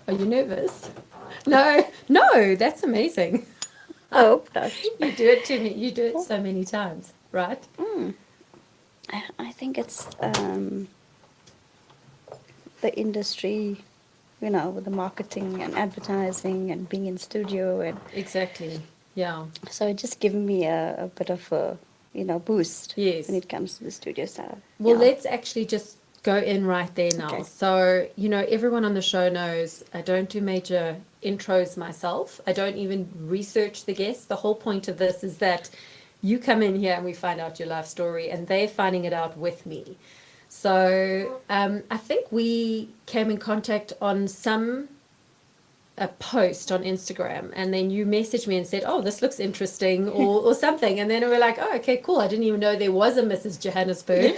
Are you nervous? No, no, that's amazing. I hope not. You do it to me. You do it so many times, right? I think it's the industry, with the marketing and advertising and being in studio, and Exactly. Yeah. so it's just given me a bit of a boost when Yes. it comes to the studio side. Well, Yeah. let's actually just go in right there now. Okay. So, everyone on the show knows I don't do major intros myself. I don't even research the guests. The whole point of this is that you come in here and we find out your life story, and they're finding it out with me. So, I think we came in contact on a post on Instagram, and then you messaged me and said, "Oh, this looks interesting," or something, and then we were like, "Oh, okay, cool. I didn't even know there was a Mrs. Johannesburg."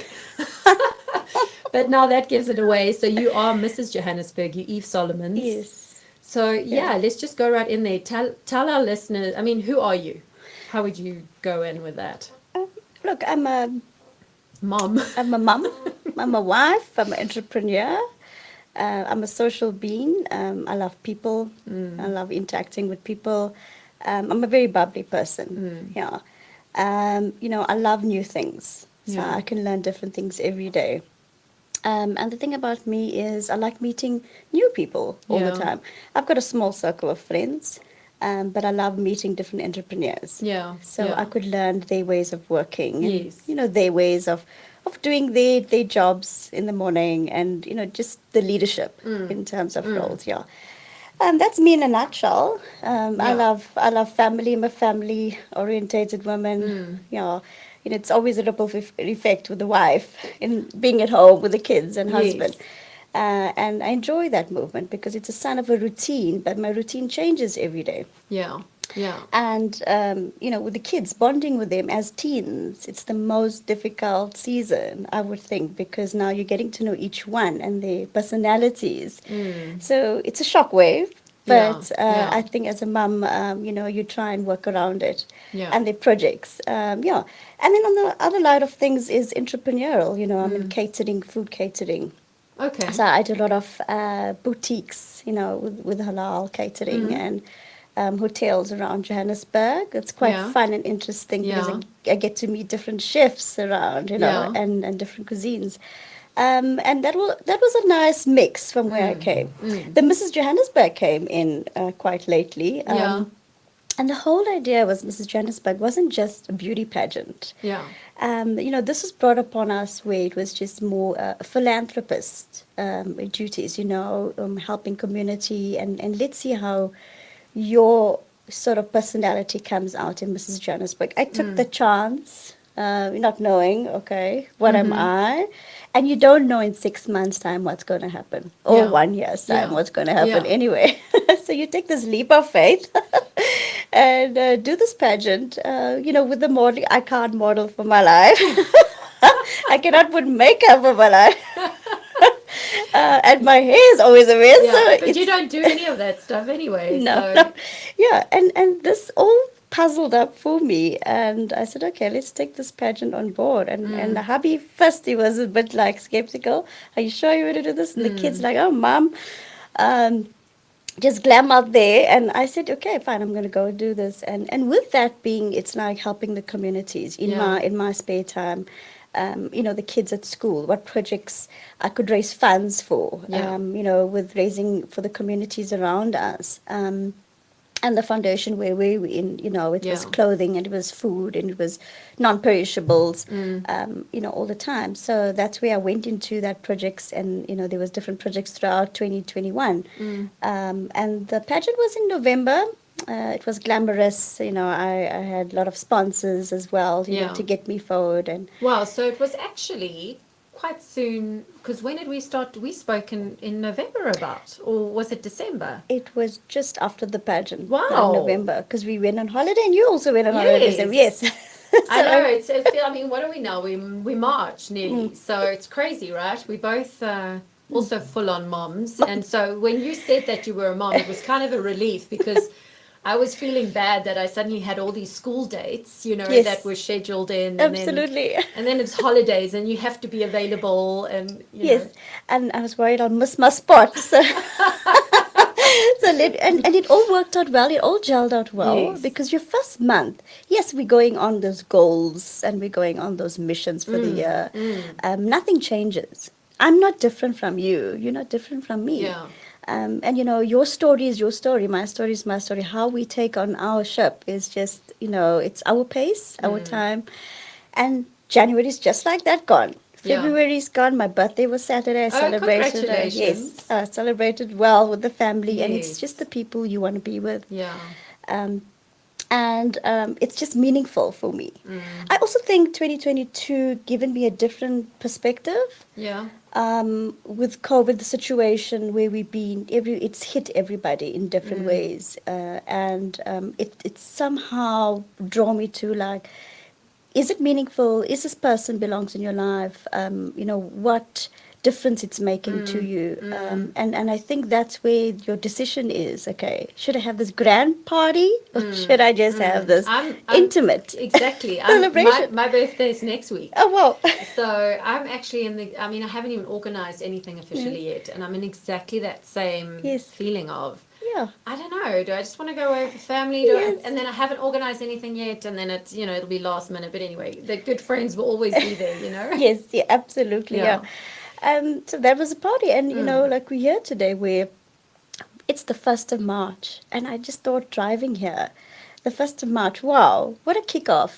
But now that gives it away. So you are Mrs. Johannesburg, you Eve Solomons. Yes. So Yeah. yeah, let's just go right in there. Tell our listeners. I mean, who are you? How would you go in with that? Look, I'm a Mom. I'm a mum. I'm a wife. I'm an entrepreneur. I'm a social being. I love people. I love interacting with people. I'm a very bubbly person. Yeah. I love new things. So Yeah. I can learn different things every day. And the thing about me is I like meeting new people all the Yeah. time. I've got a small circle of friends, but I love meeting different entrepreneurs. Yeah. So I Yeah. could learn their ways of working and, Yes. their ways of doing their jobs in the morning and, just the leadership in terms of roles. Yeah. That's me in a nutshell. Yeah. I love family. I'm a family orientated woman. Yeah, it's always a ripple effect with the wife in being at home with the kids and husband. Yes. And I enjoy that movement because it's a sign of a routine, but my routine changes every day. Yeah. Yeah. And, with the kids, bonding with them as teens, it's the most difficult season, I would think, because now you're getting to know each one and their personalities. So it's a shockwave, Yeah. but Yeah. I think as a mum, you try and work around it Yeah. and their projects. Yeah. And then on the other side of things is entrepreneurial. I'm in catering, food catering. Okay. So I do a lot of boutiques, with halal catering and hotels around Johannesburg. It's quite Yeah. fun and interesting because Yeah. I get to meet different chefs around, Yeah. and different cuisines. And that was a nice mix from where I came. The Mrs. Johannesburg came in quite lately. Yeah. And the whole idea was Mrs. Johannesburg wasn't just a beauty pageant. Yeah. This was brought upon us where it was just more philanthropist duties, helping community, and let's see how your sort of personality comes out in Mrs. Johannesburg. I took the chance, not knowing, okay, what am I? And you don't know in 6 months' time what's going to happen, or Yeah. 1 year's time Yeah. what's going to happen Yeah. anyway. So you take this leap of faith and do this pageant, with the modeling. I can't model for my life. I cannot put makeup for my life. And my hair is always a mess. Yeah. So But you don't do any of that stuff anyway. no, So no. Yeah, and this all puzzled up for me, and I said, okay, let's take this pageant on board. And the hubby first, he was a bit like skeptical. Are you sure you want to do this? And the kids like, oh, mom, um, just glam out there. And I said, okay, fine, I'm going to go do this. And with that being, it's like helping the communities in Yeah. my spare time. The kids at school, what projects I could raise funds for, Yeah. with raising for the communities around us. And the foundation where we were in, it was Yeah. clothing and it was food and it was non-perishables, all the time. So that's where I went into that projects, and there was different projects throughout 2021. And the pageant was in November. It was glamorous. I had a lot of sponsors as well, Yeah. to get me forward. And Wow, so it was actually quite soon, because when did we start? We spoke in November about, or was it December? it was just after the pageant, Wow. November, because we went on holiday, and you also went on holiday in December. Yes. Yes. I know, I mean, what are we now? We March nearly, so it's crazy, right? We both also full on moms, and so when you said that you were a mom, it was kind of a relief because I was feeling bad that I suddenly had all these school dates, Yes. that were scheduled in, Absolutely. and then it's holidays, and you have to be available, and Yes, and I was worried I'll miss my spot. So And it all worked out well. It all gelled out well Yes. because your first month, yes, we're going on those goals and we're going on those missions for the year. Nothing changes. I'm not different from you. You're not different from me. Yeah. And your story is your story. My story is my story. How we take on our ship is just, it's our pace, our time. And January is just like that gone. Yeah. February is gone. My birthday was Saturday. I Oh, celebrated. Yes, congratulations. celebrated well with the family, and it's Yes. just the people you want to be with. Yeah. Um, and it's just meaningful for me. I also think 2022 given me a different perspective. Yeah. With COVID, the situation where we've been, it's hit everybody in different ways, and it somehow draw me to like, is it meaningful? Is this person belongs in your life? What difference it's making to you? And I think that's where your decision is. Okay, should I have this grand party or should I just have this I'm intimate exactly. celebration? My birthday is next week. Oh wow! So I'm actually I haven't even organized anything officially yet, and I'm in exactly that same Yes. feeling of, Yeah. I don't know, do I just want to go away with the family? Yes. And then I haven't organized anything yet, and then it's, it'll be last minute. But anyway, the good friends will always be there. Yes, yeah, absolutely, yeah. So that was a party, and like we're here today, where it's the 1st of March, and I just thought driving here, the 1st of March, wow, what a kickoff,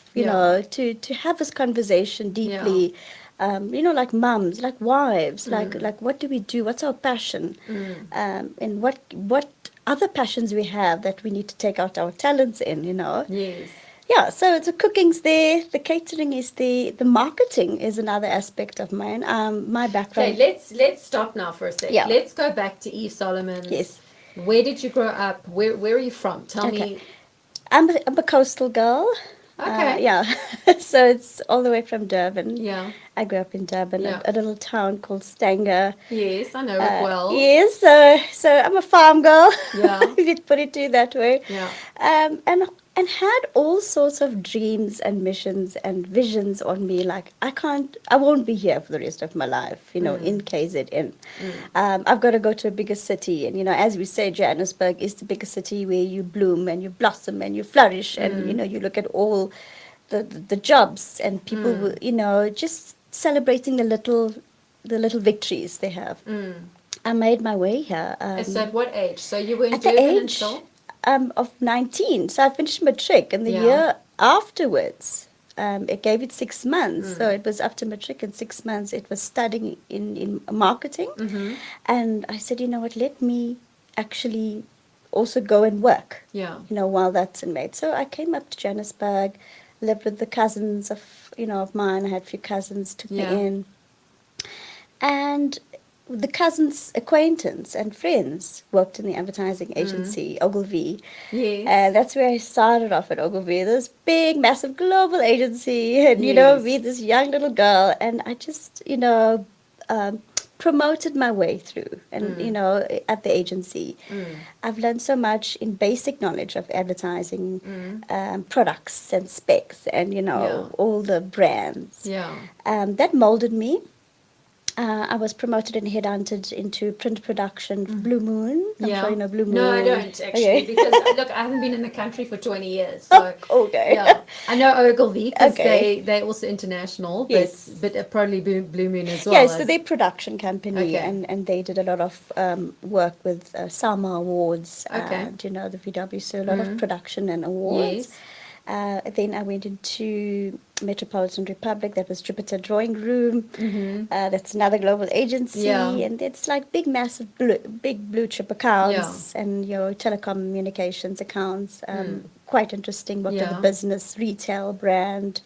to have this conversation deeply, like mums, like wives, like what do we do? What's our passion? And what other passions we have that we need to take out our talents in, Yes. Yeah, so the cooking's there, the catering is there, the marketing is another aspect of mine. My background. Okay, let's stop now for a sec. Yeah. Let's go back to Eve Solomon's. Yes. Where did you grow up? Where are you from? Tell me. I'm a coastal girl. Okay. Yeah, so it's all the way from Durban. Yeah. I grew up in Durban, Yeah. a little town called Stanger. Yes, I know it well. Yes, so I'm a farm girl. Yeah. If you put it to that way. Yeah. And had all sorts of dreams and missions and visions on me. Like I won't be here for the rest of my life. In KZN. I've got to go to a bigger city, and as we say, Johannesburg is the bigger city where you bloom and you blossom and you flourish, and you look at all the jobs and people, just celebrating the little victories they have. I made my way here. So at what age? So you were in At the Durban age until? of 19. So I finished matric, and the Yeah. year afterwards, it gave it 6 months. So it was after matric, in 6 months, it was studying in marketing. And I said, you know what, let me actually also go and work, Yeah. while that's in May. So I came up to Johannesburg, lived with the cousins of mine. I had a few cousins, took Yeah. me in. And the cousins' acquaintance and friends worked in the advertising agency, Ogilvy. Yes. And that's where I started off at Ogilvy, this big, massive global agency. And, Yes. me, this young little girl. And I just, promoted my way through. And, at the agency. I've learned so much in basic knowledge of advertising, products and specs and, Yeah. all the brands. Yeah. That molded me. I was promoted and headhunted into print production for Blue Moon. I'm sure you know Blue Moon. No, I don't actually, Okay. because look, I haven't been in the country for 20 years. So Okay. yeah, I know Ogilvy because Okay. they also international, Yes. but probably Blue Moon as well. Yeah, so they're production company, Okay. and they did a lot of work with Salma Awards Okay. and the VW, so a lot of production and awards. Yes. Then I went into Metropolitan Republic. That was Jupiter Drawing Room. That's another global agency, Yeah. and it's like big, massive, big blue chip accounts and telecommunications accounts. Quite interesting. Worked on Yeah. the business, retail, brand.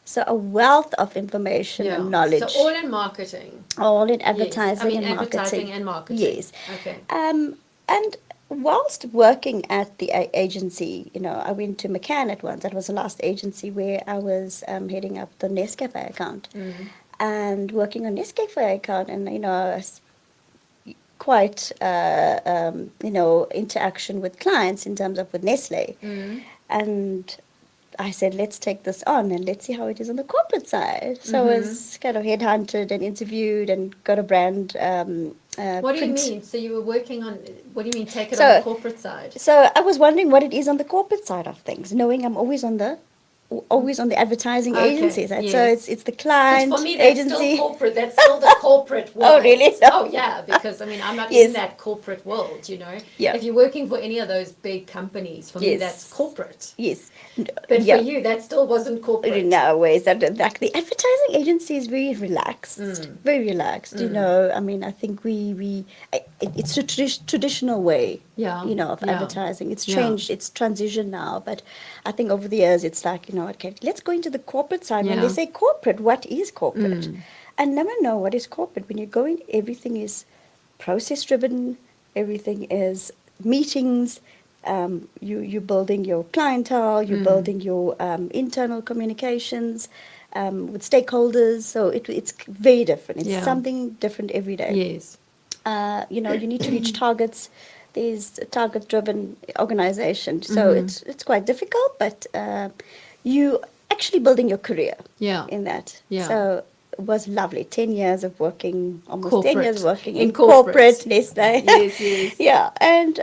So a wealth of information and knowledge. So all in marketing. All in Yes. advertising and marketing. advertising and marketing. Yes. Okay. And whilst working at the agency, I went to McCann at once. That was the last agency where I was heading up the Nescafe account and working on Nescafe account, and quite interaction with clients in terms of with Nestle, and I said, let's take this on and let's see how it is on the corporate side. So I was kind of headhunted and interviewed and got a brand What do you print. mean? So you were working on, what do you mean take it on So, the corporate side? so I was wondering what it is on the corporate side of things, knowing I'm always on the advertising agency Okay, side. So yes. it's the Because client for me, that's agency. still corporate. That's still the corporate world. Oh, really? No. Oh, yeah. Because I mean, I'm not in Yes. that corporate world. You know. Yeah. If you're working for any of those big companies, for me, Yes. that's corporate. Yes. But Yeah. for you, that still wasn't corporate. No ways. Like the advertising agency is very relaxed, very relaxed. You know, I mean, I think it's a traditional way, Yeah. you know, of Yeah. advertising. It's Yeah. changed, it's transitioned now. But I think over the years, it's like, you know, okay, let's go into the corporate side. When they Yeah. say corporate, what is corporate? I never know what is corporate. When you go in, everything is process driven. Everything is meetings. You're building your clientele, you're building your internal communications with stakeholders. So it's very different. It's Yeah. something different every day. Yes. You know, you need to reach targets. There's a target-driven organization, so it's quite difficult. But you actually building your career Yeah. in that. Yeah. So it was lovely. 10 years of working, almost 10 years Corporate. working In in corporate. corporate, Nestle. Yes, yes. Yeah, and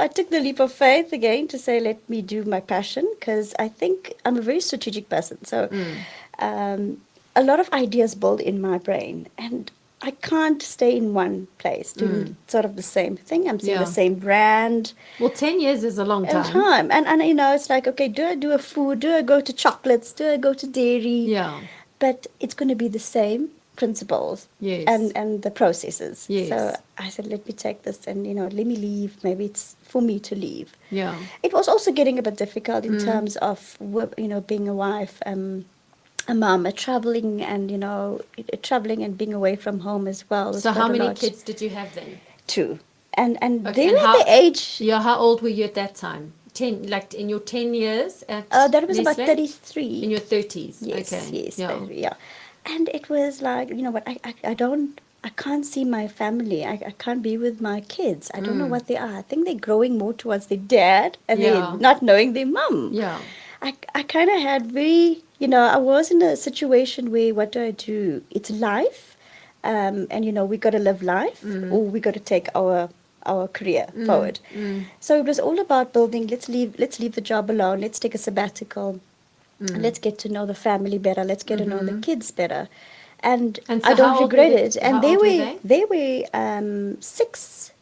I took the leap of faith again to say, let me do my passion, because I think I'm a very strategic person. So a lot of ideas build in my brain, and I can't stay in one place doing sort of the same thing. I'm seeing Yeah. the same brand Well, 10 years is a long all time. time. And, you know, it's like, okay, do I do a food? Do I go to chocolates? Do I go to dairy? Yeah. But it's going to be the same principles Yes. and the processes. Yes. So I said, let me take this and, you know, let me leave. Maybe it's for me to leave. Yeah. It was also getting a bit difficult in terms of, you know, being a wife, a mom, traveling and, you know, traveling and being away from home as well. was So how quite a many lot. kids did you have then? 2. And Okay, they and were at the age, Yeah, how old were you at that time? 10, like in your 10 years at that was about Nestlé? 33. In your 30s. Yes, Okay. yes, Yeah. yeah. And it was like, you know what, I can't see my family. I can't be with my kids. I don't know what they are. I think they're growing more towards their dad and Yeah. they're not knowing their mum. Yeah. I kind of had very, you know, I was in a situation where, what do? It's life. And, you know, we got to live life or we got to take our career forward. So it was all about building, let's leave the job alone. Let's take a sabbatical. Let's get to know the family better. Let's get to know the kids better. And And so I how don't old regret were they- it. And how they old were were, they were 6,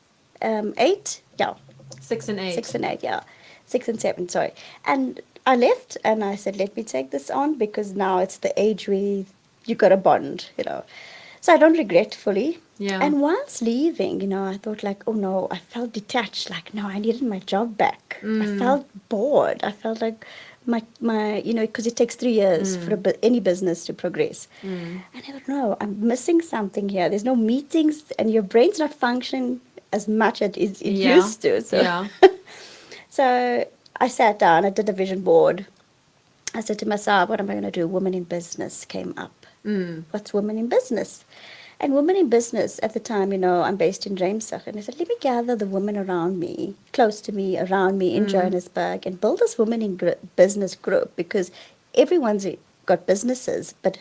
8, yeah. 6 and 8. 6 and 8, yeah. 6 and 7, sorry. And I left and I said, let me take this on, because now it's the age where you got a bond, you know. So I don't regret fully. Yeah. And once leaving, you know, I thought like, oh no, I felt detached. Like, no, I needed my job back. I felt bored. I felt like my you know, because it takes 3 years for any business to progress. And I thought, no, I'm missing something here. There's no meetings and your brain's not functioning as much as it Yeah. used to. So, Yeah. so I sat down, I did a vision board. I said to myself, what am I going to do? Women in business came up. What's women in business? And women in business at the time, you know, I'm based in Johannesburg, and I said, let me gather the women around me, close to me, around me in Johannesburg, and build this women in business group, because everyone's got businesses, but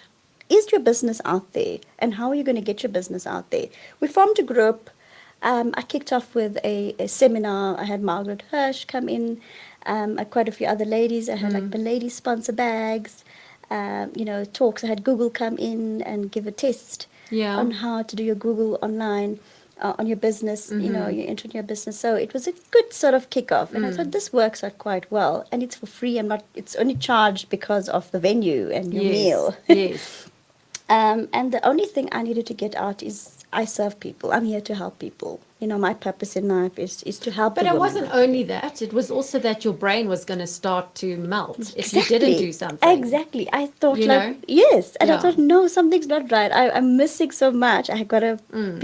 is your business out there? And how are you going to get your business out there? We formed a group. I kicked off with a seminar. I had Margaret Hirsch come in, quite a few other ladies. I had like the ladies sponsor bags, you know, talks. I had Google come in and give a test Yeah. on how to do your Google online on your business, you know, you enter your business. So it was a good sort of kickoff. And I thought this works out quite well. And it's for free. It's only charged because of the venue and your meal. Yes. And the only thing I needed to get out is I serve people. I'm here to help people. You know, my purpose in life is to help But the it women. wasn't only that. It was also that your brain was going to start to melt if you didn't do something. Exactly. I thought You like, know? yes. And I Yeah. thought, no, something's not right. I'm missing so much. I got to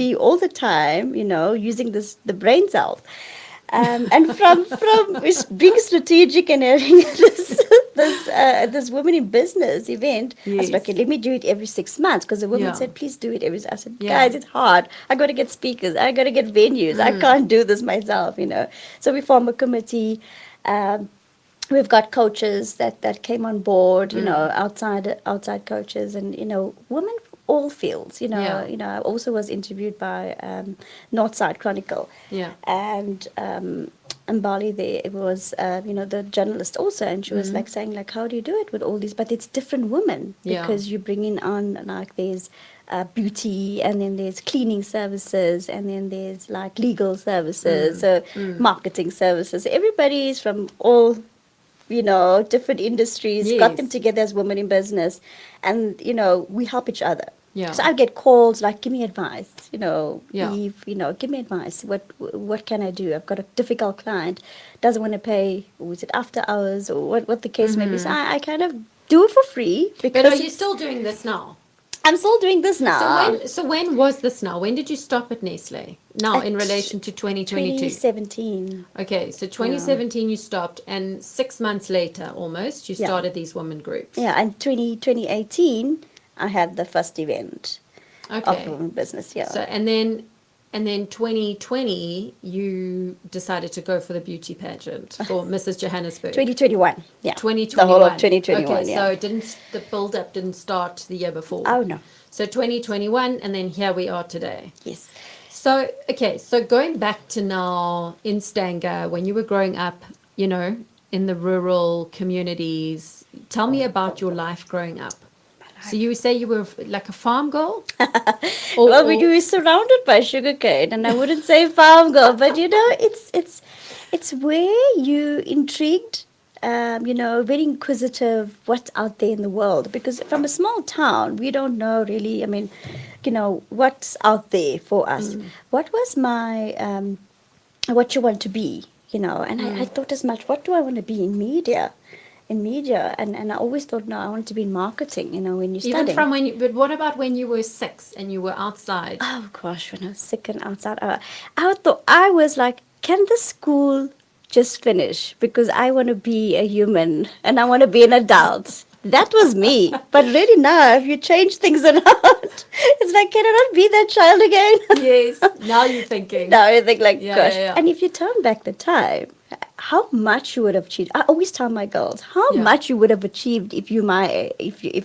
be all the time, you know, using the brain cells. And from being strategic and having this women in business event, I Yes. said, okay, let me do it every 6 months, because the woman Yeah. said, please do it every. I said, Yeah. guys, it's hard. I got to get speakers. I got to get venues. I can't do this myself, you know. So we form a committee. we've got coaches that came on board, outside coaches, and women all fields. Yeah. I also was interviewed by Northside Chronicle, Yeah. and Bali there it was the journalist also, and she was Mm-hmm. like saying like, how do you do it with all these? But it's different women, Yeah. because you're bringing on, like, there's beauty, and then there's cleaning services, and then there's like legal services, so marketing services. Everybody is from all different industries, got them Yes. together as women in business, and we help each other. Yeah. So I get calls like, give me advice, Yeah. Eve, give me advice. What can I do? I've got a difficult client, doesn't want to pay, or is it after hours, or what the case may be. So I kind of do it for free, because But are you still doing this now? I'm still doing this So now. when was this now? When did you stop at Nestle? Now, in relation to 2022. 2017. Okay, so 2017 you stopped, and 6 months later, almost, you Yeah. started these women groups. Yeah, and 2018, I had the first event of Okay. women business. Yeah. So and then 2020 you decided to go for the beauty pageant for Mrs Johannesburg. 2021. Yeah. 2021. The whole of 2021. Okay, yeah. so the build up didn't start the year before. Oh no. So 2021, and then here we are today. Yes. So, okay, so going back to now in Stanger, when you were growing up, in the rural communities, tell me about your life growing up. So you say you were like a farm girl? Well, we were surrounded by sugarcane, and I wouldn't say farm girl, but it's where you intrigued, very inquisitive, what's out there in the world. Because from a small town, we don't know really. I mean, what's out there for us. What was my what you want to be, and I thought as much, what do I want to be in media? And I always thought, no, I want to be in marketing, when you're Even studying. from but what about when you were 6 and you were outside? Oh gosh, when I was sick and outside, I thought, I was like, can the school just finish? Because I want to be a human and I want to be an adult. That was me. But really now, if you change things around, it's like, can I not be that child again? Yes, now you're thinking. Now I think like, Yeah, gosh. yeah, yeah. And if you turn back the time, how much you would have achieved. I always tell my girls, how Yeah. much you would have achieved if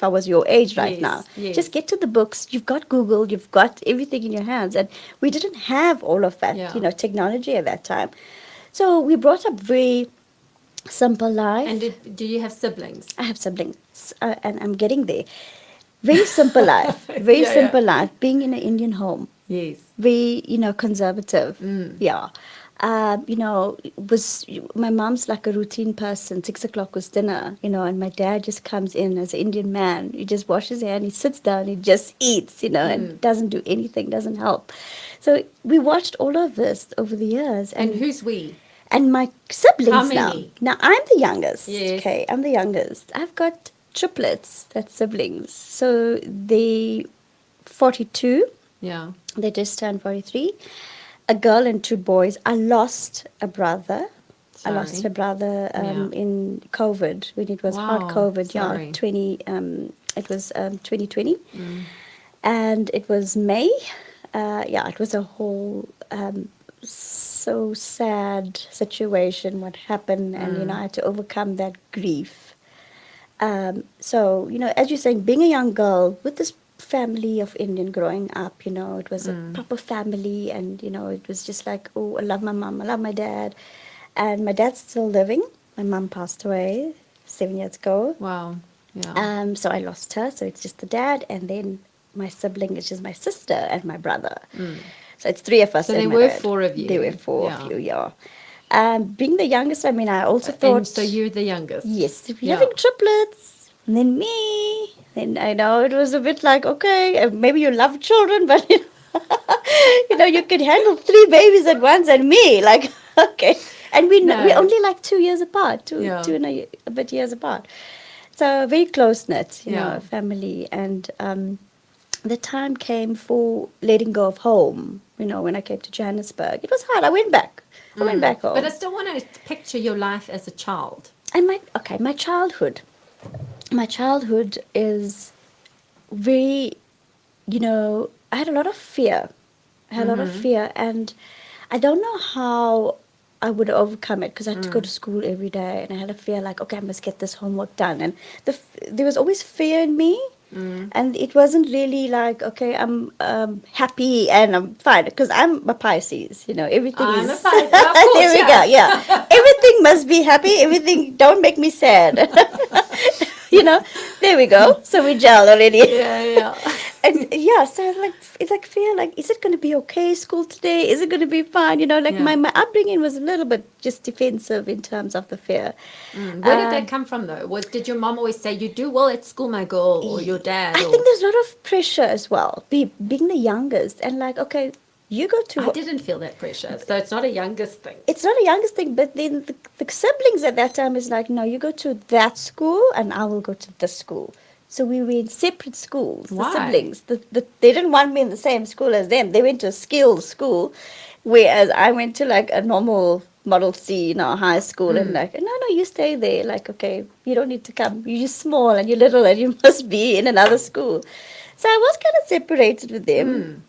I was your age right Yes, now. yes. Just get to the books. You've got Google. You've got everything in your hands. And we didn't have all of that, Yeah. technology at that time. So we brought up very simple life. And do you have siblings? I have siblings, and I'm getting there. Very simple life. Very Yeah, simple life. Being in an Indian home. Yes. Very, conservative. Mm. Yeah. My mom's like a routine person. 6 o'clock was dinner, and my dad just comes in as an Indian man. He just washes his hand, he sits down, he just eats, and doesn't do anything, doesn't help. So we watched all of this over the years. And who's we? And my siblings How now. many? Now I'm the youngest. Yes. Okay, I'm the youngest. I've got triplets, that's siblings. So they 42. Yeah. They just turned 43. A girl and 2 boys. I lost a brother. I lost Sorry. a brother Yeah. in COVID, when it was hard Wow, COVID. sorry. Yeah, it was 2020. Mm. And it was May. It was a whole so sad situation what happened, and I had to overcome that grief. So as you're saying, being a young girl with this family of Indian growing up, it was a proper family, and it was just like, oh, I love my mom, I love my dad, and my dad's still living. My mom passed away 7 years ago. Wow. Yeah. So I lost her, so it's just the dad, and then my sibling, which is my sister and my brother. So it's 3 of us. So and there my were dad. 4 of you. There were 4 Yeah. of you, yeah. Being the youngest, I mean, I also thought... And so you're the youngest. Yes, if you're Yeah. having triplets, and then me, then I know it was a bit like, okay, maybe you love children, but you could handle 3 babies at once, and me, like, okay. And we're only like 2 years apart, two and a bit years apart. So very close-knit, family. And the time came for letting go of home, when I came to Johannesburg. It was hard. I went back. I went back home. But I still want to picture your life as a child. And my childhood. My childhood is very, I had a lot of fear. And I don't know how I would overcome it because I had to go to school every day, and I had a fear like, okay, I must get this homework done, and there was always fear in me. And it wasn't really like, okay, I'm happy and I'm fine because I'm a Pisces, everything I'm a is. Pisces, of course, There we go, yeah. Everything must be happy, everything, don't make me sad. There we go. So we gel already. Yeah. And yeah, so it's like fear, like, is it going to be okay, school today? Is it going to be fine? My upbringing was a little bit just defensive in terms of the fear. Where did that come from, though? Did your mom always say, you do well at school, my girl, or your dad? I think there's a lot of pressure as well, being the youngest, and like, okay, you go to... I didn't feel that pressure, so it's not a youngest thing. It's not a youngest thing, but then the siblings at that time is like, no, you go to that school, and I will go to this school. So we were in separate schools, Why? the siblings. They didn't want me in the same school as them. They went to a skilled school, whereas I went to like a normal Model C, high school. And like, no, you stay there. Like, okay, you don't need to come. You're small and you're little and you must be in another school. So I was kind of separated with them.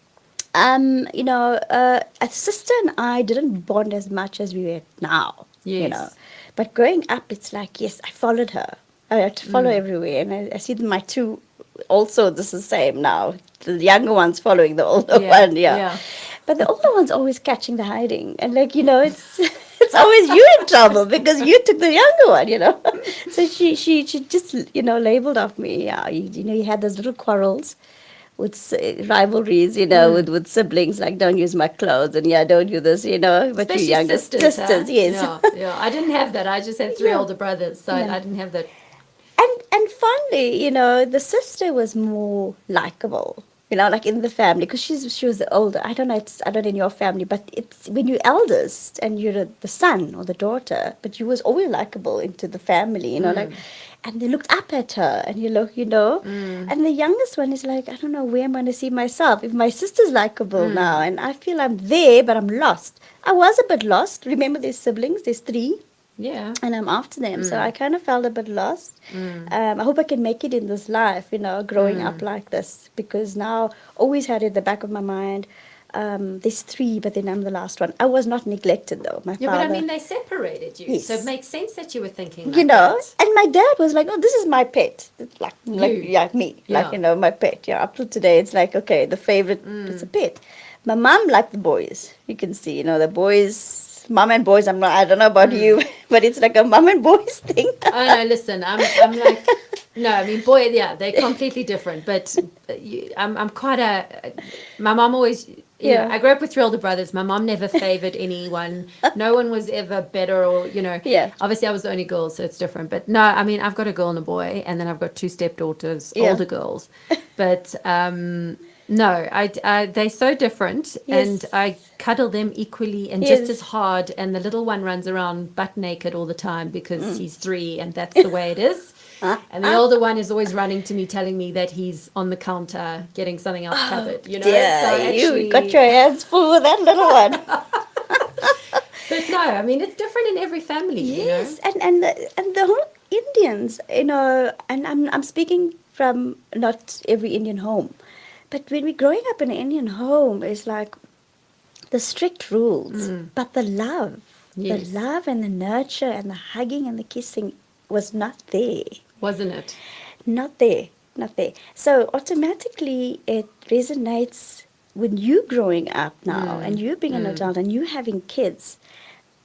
A sister and I didn't bond as much as we were now. Yes. But growing up, it's like, yes, I followed her. I had to follow everywhere, and I see my two also this is the same now. The younger one's following the older one, yeah. But the older one's always catching the hiding, and like it's always you in trouble because you took the younger one, So she just labeled off me, you had those little quarrels with rivalries, with siblings, like don't use my clothes and don't do this, but especially you younger sisters, yes. Yeah. I didn't have that. I just had three older brothers, so I didn't have that. And finally, the sister was more likable, like in the family, because she was the older. I don't know in your family, but it's when you're eldest and you're the son or the daughter, but you was always likable into the family, like, and they looked up at her, and and the youngest one is like, I don't know where I'm going to see myself if my sister's likable now, and I feel I'm there, but I'm lost. I was a bit lost. Remember, there's siblings, there's 3. Yeah. And I'm after them. So I kind of felt a bit lost. I hope I can make it in this life, growing up like this. Because now, always had it at the back of my mind, there's 3, but then I'm the last one. I was not neglected, though. My father... but I mean, they separated you. Yes. So it makes sense that you were thinking like that. And my dad was like, oh, this is my pet. It's like me. Yeah. Like, my pet. Yeah, up to today, it's like, okay, the favorite, it's a pet. My mom liked the boys. You can see, the boys... Mom and boys, I don't know about you, but it's like a mom and boys thing. Oh, no, listen, I'm like, no, I mean, boy, yeah, they're completely different, but I'm quite my mom always, I grew up with 3 older brothers. My mom never favored anyone. No one was ever better or, obviously I was the only girl, so it's different. But no, I mean, I've got a girl and a boy, and then I've got 2 stepdaughters, older girls. But, no, they're so different, and I cuddle them equally and just as hard. And the little one runs around butt naked all the time because he's 3, and that's the way it is. And the older one is always running to me, telling me that he's on the counter getting something else covered. Yeah, so you got your hands full with that little one. But no, I mean, it's different in every family. Yes, and the whole Indians, and I'm speaking from not every Indian home. But when we're growing up in an Indian home, it's like the strict rules, but the love, the love and the nurture and the hugging and the kissing was not there. Wasn't it? Not there. So automatically it resonates when you growing up now and you being an adult and you having kids.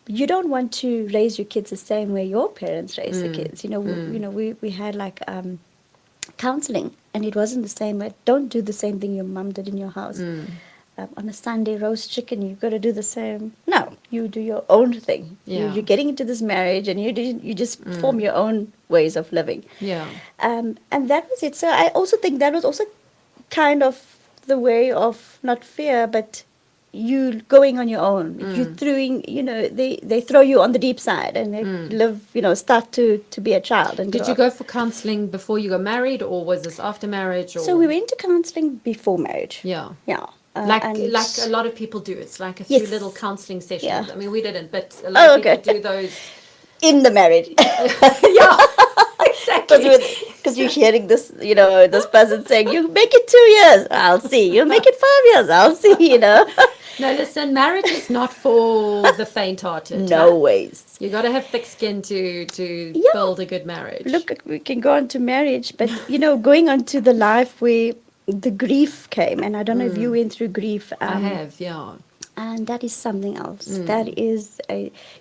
You don't want to raise your kids the same way your parents raised the kids. We had like counseling, and it wasn't the same way. Don't do the same thing your mum did in your house. On a Sunday, roast chicken, you've got to do the same. No, you do your own thing. You're getting into this marriage, and you just form your own ways of living. Yeah. And that was it. So I also think that was also kind of the way of not fear, but you going on your own. You throwing, they throw you on the deep side and they live, start to be a child. And did you go for counseling before you got married, or was this after marriage? Or? So we went to counseling before marriage. Yeah. Yeah. Like a lot of people do. It's like a few little counseling sessions. Yeah. I mean, we didn't, but a lot of people do those. In the marriage. Yeah, exactly. exactly. Because you're hearing this, this person saying, you make it 2 years, I'll see. You'll make it 5 years, I'll see. No, listen, marriage is not for the faint-hearted. No ways. You got to have thick skin to Yeah. build a good marriage. Look, we can go on to marriage, but, going on to the life where the grief came, and I don't know if you went through grief. I have, yeah. And that is something else. That is,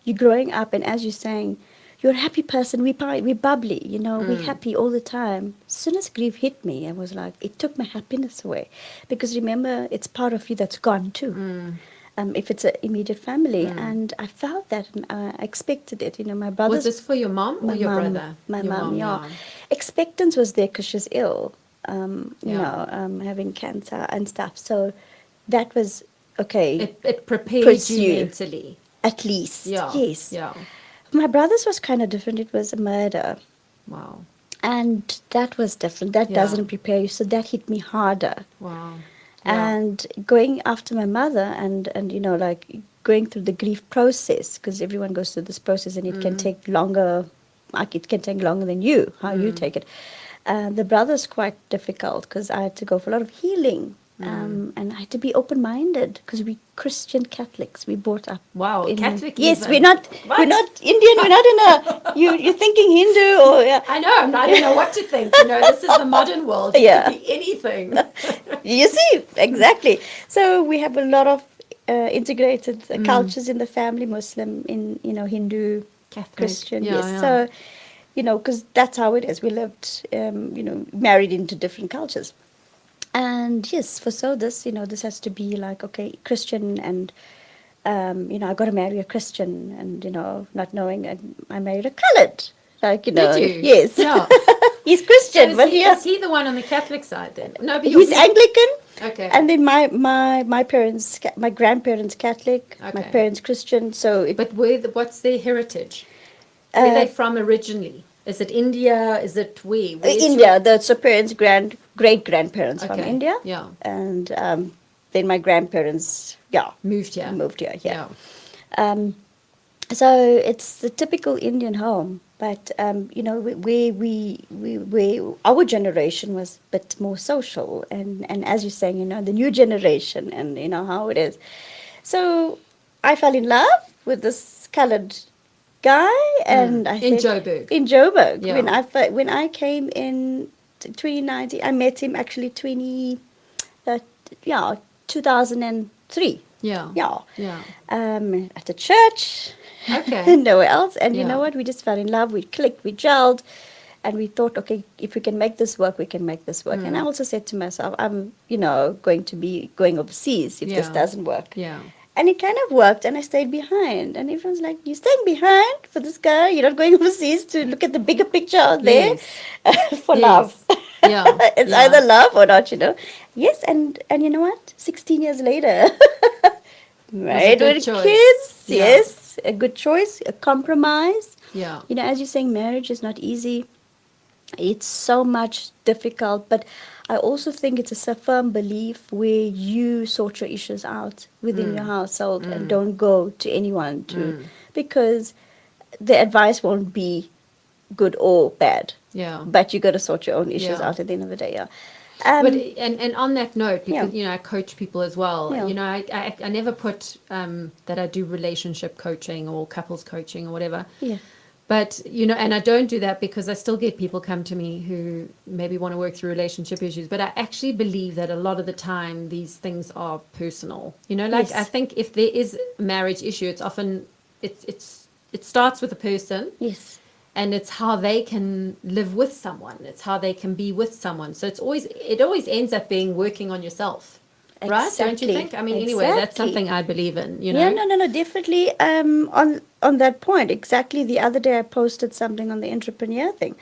you're growing up, and as you're saying, you're a happy person. We're bubbly, we're happy all the time. As soon as grief hit me, I was like, it took my happiness away. Because remember, it's part of you that's gone too. If it's an immediate family. And I felt that, and I expected it. My brothers. Was this for your mom or your brother? My Your mom, yeah. Expectance was there because she's ill, having cancer and stuff. So that was, okay. It prepared you mentally. At least. Yeah. Yes. Yeah. My brother's was kind of different. It was a murder. Wow. And that was different. That doesn't prepare you. So that hit me harder. Wow. Yeah. And going after my mother and like going through the grief process, because everyone goes through this process and it can take longer, like it can take longer than how you take it. The brother's quite difficult because I had to go for a lot of healing. And I had to be open-minded because we Christian Catholics. We brought up. Wow, Catholic. Yes, even. we're not Indian. We're not in a. You're thinking Hindu or. Yeah. I know. I don't know what to think. This is the modern world. You could be anything. You see, exactly. So we have a lot of integrated cultures in the family: Muslim, Hindu, Catholic. Christian. Yeah, yes. yeah. So, because that's how it is. We lived, married into different cultures. And yes, this has to be like, okay, Christian, and, I got to marry a Christian, and, not knowing I married a colored. Like, Did you? Yes. Yeah. He's Christian, So but is he the one on the Catholic side then? No, but he's Anglican. Okay. And then my parents, my grandparents Catholic, my Okay. parents Christian. So But what's their heritage? Where are they from originally? Is it India? Is it where? Where's India. The parents, great grandparents from Okay. India. Yeah. And then my grandparents, Moved here. moved here. Yeah. So it's the typical Indian home, but we our generation was a bit more social, and as you're saying, the new generation, and how it is. So I fell in love with this colored guy, and I In said, Joburg. in Joburg. Yeah. When I came in 2019, I met him actually 2003. Yeah. Yeah. Yeah. At the church. Okay. Nowhere else. And you Yeah. know what? We just fell in love. We clicked. We gelled. And we thought, okay, if we can make this work, we can make this work. And I also said to myself, I'm, going to be going overseas if this Yeah. doesn't work. Yeah. And it kind of worked, and I stayed behind. And everyone's like, you're staying behind for this guy? You're not going overseas to look at the bigger picture out there for Yes. love. Yeah. It's Yeah. either love or not, Yes, and you know what? 16 years later, married good with choice. kids. Yeah. Yes, a good choice, a compromise. Yeah. As you're saying, marriage is not easy. It's so much difficult, but I also think it's a firm belief where you sort your issues out within your household and don't go to anyone because the advice won't be good or bad. Yeah. But you got to sort your own issues Yeah. out at the end of the day. Yeah. But and on that note, because I coach people as well. Yeah. I never put that I do relationship coaching or couples coaching or whatever. Yeah. But and I don't do that because I still get people come to me who maybe want to work through relationship issues. But I actually believe that a lot of the time these things are personal. Yes. I think if there is a marriage issue, it's often it starts with a person. Yes. And it's how they can live with someone. It's how they can be with someone. So it always ends up being working on yourself. Right? Don't you Exactly. think? I mean, anyway, that's Exactly. something I believe in, Yeah, no, definitely. On that point, exactly. The other day I posted something on the entrepreneur thing.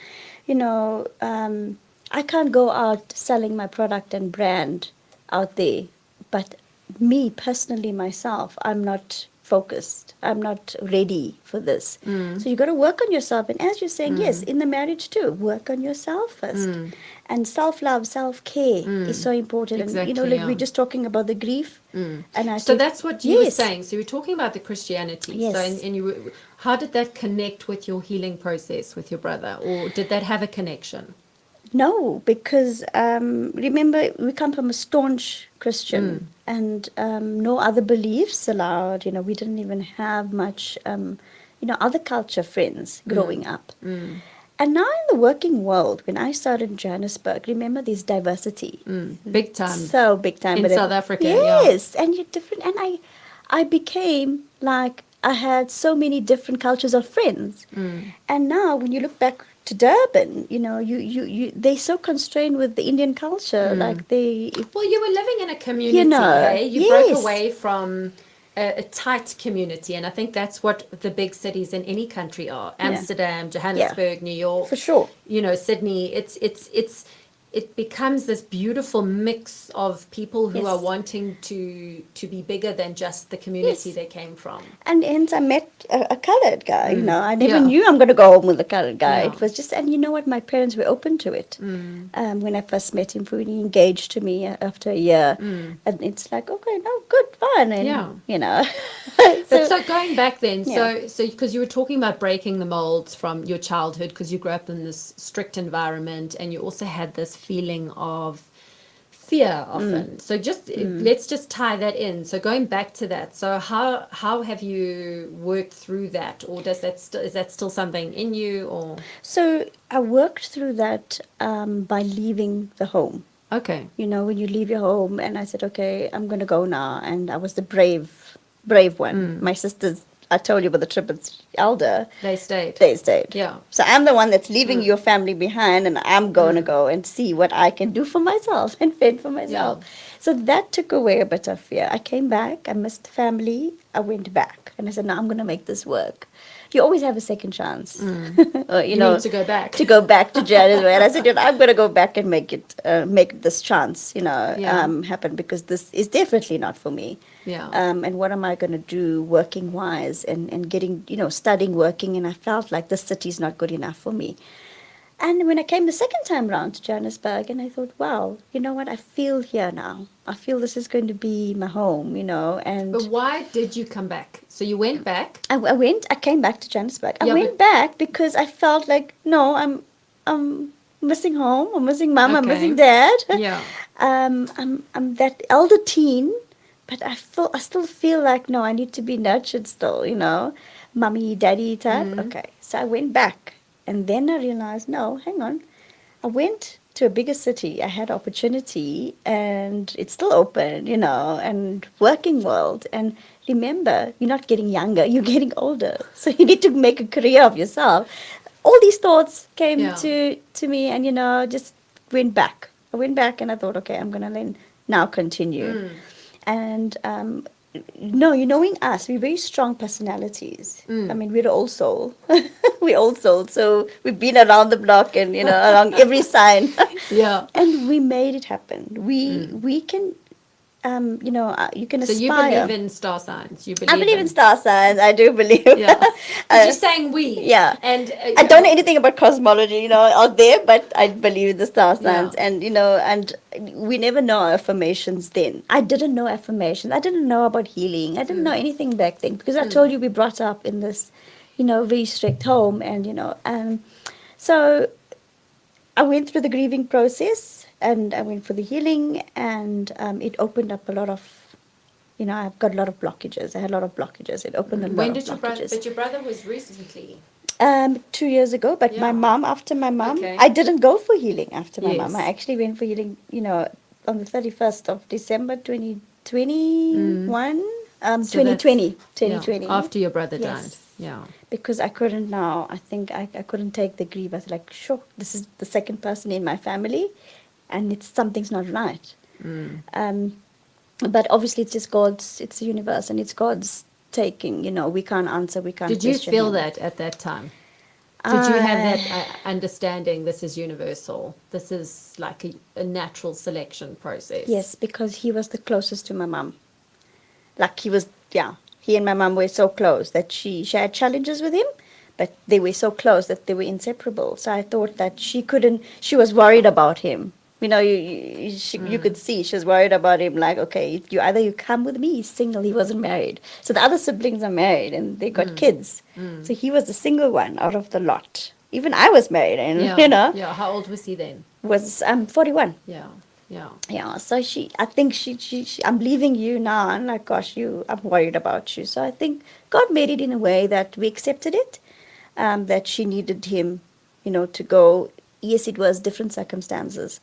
I can't go out selling my product and brand out there, but me personally, myself, I'm not focused. I'm not ready for this. So you got to work on yourself. And as you're saying, yes, in the marriage too, work on yourself first. And self-love, self-care is so important. And, Exactly, like yeah. we're just talking about the grief. And I So think, that's what you were yes, saying. So you were talking about the Christianity. Yes. So and you were, how did that connect with your healing process with your brother, or did that have a connection? No, because remember, we come from a staunch Christian and no other beliefs allowed. We didn't even have much, other culture friends growing up. And now in the working world, when I started in Johannesburg, remember there's diversity. Big time. So big time. In but South Africa, yeah. Yes, and you're different. And I became like, I had so many different cultures of friends. And now when you look back to Durban, they're so constrained with the Indian culture. Like Well, you were living in a community, hey? You yes. broke away from a tight community, and I think that's what the big cities in any country are. Amsterdam, Johannesburg, New York. For sure. Sydney. It becomes this beautiful mix of people who Yes. are wanting to be bigger than just the community Yes. they came from. And hence I met a colored guy, I never Yeah. knew I'm going to go home with a colored guy. Yeah. It was just, and you know what, my parents were open to it. When I first met him, he engaged to me after a year. And it's like, okay, no, good, fine. And, But so going back then, Yeah. so because you were talking about breaking the molds from your childhood, because you grew up in this strict environment, and you also had this feeling of fear often. So let's just tie that in. So going back to that, so how have you worked through that, or is that still something in you, or? So I worked through that by leaving the home. Okay. When you leave your home, and I said, okay, I'm going to go now. And I was the brave one. My sisters, I told you about the triplets elder. They stayed. They stayed. Yeah. So I'm the one that's leaving your family behind, and I'm going to go and see what I can do for myself and fend for myself. Yeah. So that took away a bit of fear. I came back. I missed family. I went back. And I said, no, I'm going to make this work. You always have a second chance. Or, You need to go back. To go back to Johannesburg. And I said, I'm going to go back and make this chance, happen, because this is definitely not for me. Yeah. And what am I going to do working wise and getting, studying, working. And I felt like this city is not good enough for me. And when I came the second time round to Johannesburg, and I thought, wow, you know what? I feel here now. I feel this is going to be my home, and... But why did you come back? So you went back. I came back to Johannesburg. I Yeah, went back because I felt like, no, I'm missing home. I'm missing mom. I'm Okay. missing dad. Yeah. I'm that elder teen, but I still feel like, no, I need to be nurtured still, mommy, daddy type. Okay. So I went back. And then I realized, no, hang on. I went to a bigger city. I had opportunity, and it's still open, and working world. And remember, you're not getting younger, you're getting older. So you need to make a career of yourself. All these thoughts came to me, and, just went back. I went back and I thought, okay, I'm going to now continue. And knowing us, we're very strong personalities. I mean, we're all soul. We're all soul. So we've been around the block and, along every sign. Yeah. And we made it happen. We can, you can So aspire. you believe in star signs. I believe in star signs. I do believe. Yeah. You're saying we. Yeah. And I don't know anything about cosmology, out there, but I believe in the star signs. Yeah. And we never know our affirmations then. I didn't know affirmations. I didn't know about healing. I didn't know anything back then, because I told you we brought up in this, very strict home. And, so I went through the grieving process, and I went for the healing, and it opened up a lot of, I've got a lot of blockages. I had a lot of blockages. It opened a lot of blockages. When did your brother? But your brother was recently. 2 years ago, but Yeah. after my mom, Okay. I didn't go for healing after my mom. Yes. I actually went for healing, on the 31st of December 2021, So 2020, Yeah, 2020. after your brother died. Yes. Yeah. Because I couldn't now, I think I couldn't take the grief. I was like, sure, this is the second person in my family, and something's not right. But obviously it's just it's the universe, and it's God's taking, we can't answer, we can't Did you question feel him. that at that time? Did you have that understanding? This is universal. This is like a natural selection process. Yes, because he was the closest to my mum. Like he was He and my mum were so close that she had challenges with him, but they were so close that they were inseparable. So I thought that she was worried about him. You could see she was worried about him, like, okay, you come with me. He's single, he wasn't married. So the other siblings are married and they got kids. So he was the single one out of the lot. Even I was married, and Yeah. How old was he then? was 41. Yeah. Yeah. Yeah, so I think I'm leaving you now. I'm like, gosh, I'm worried about you. So I think God made it in a way that we accepted it, that she needed him, to go. Yes, it was different circumstances,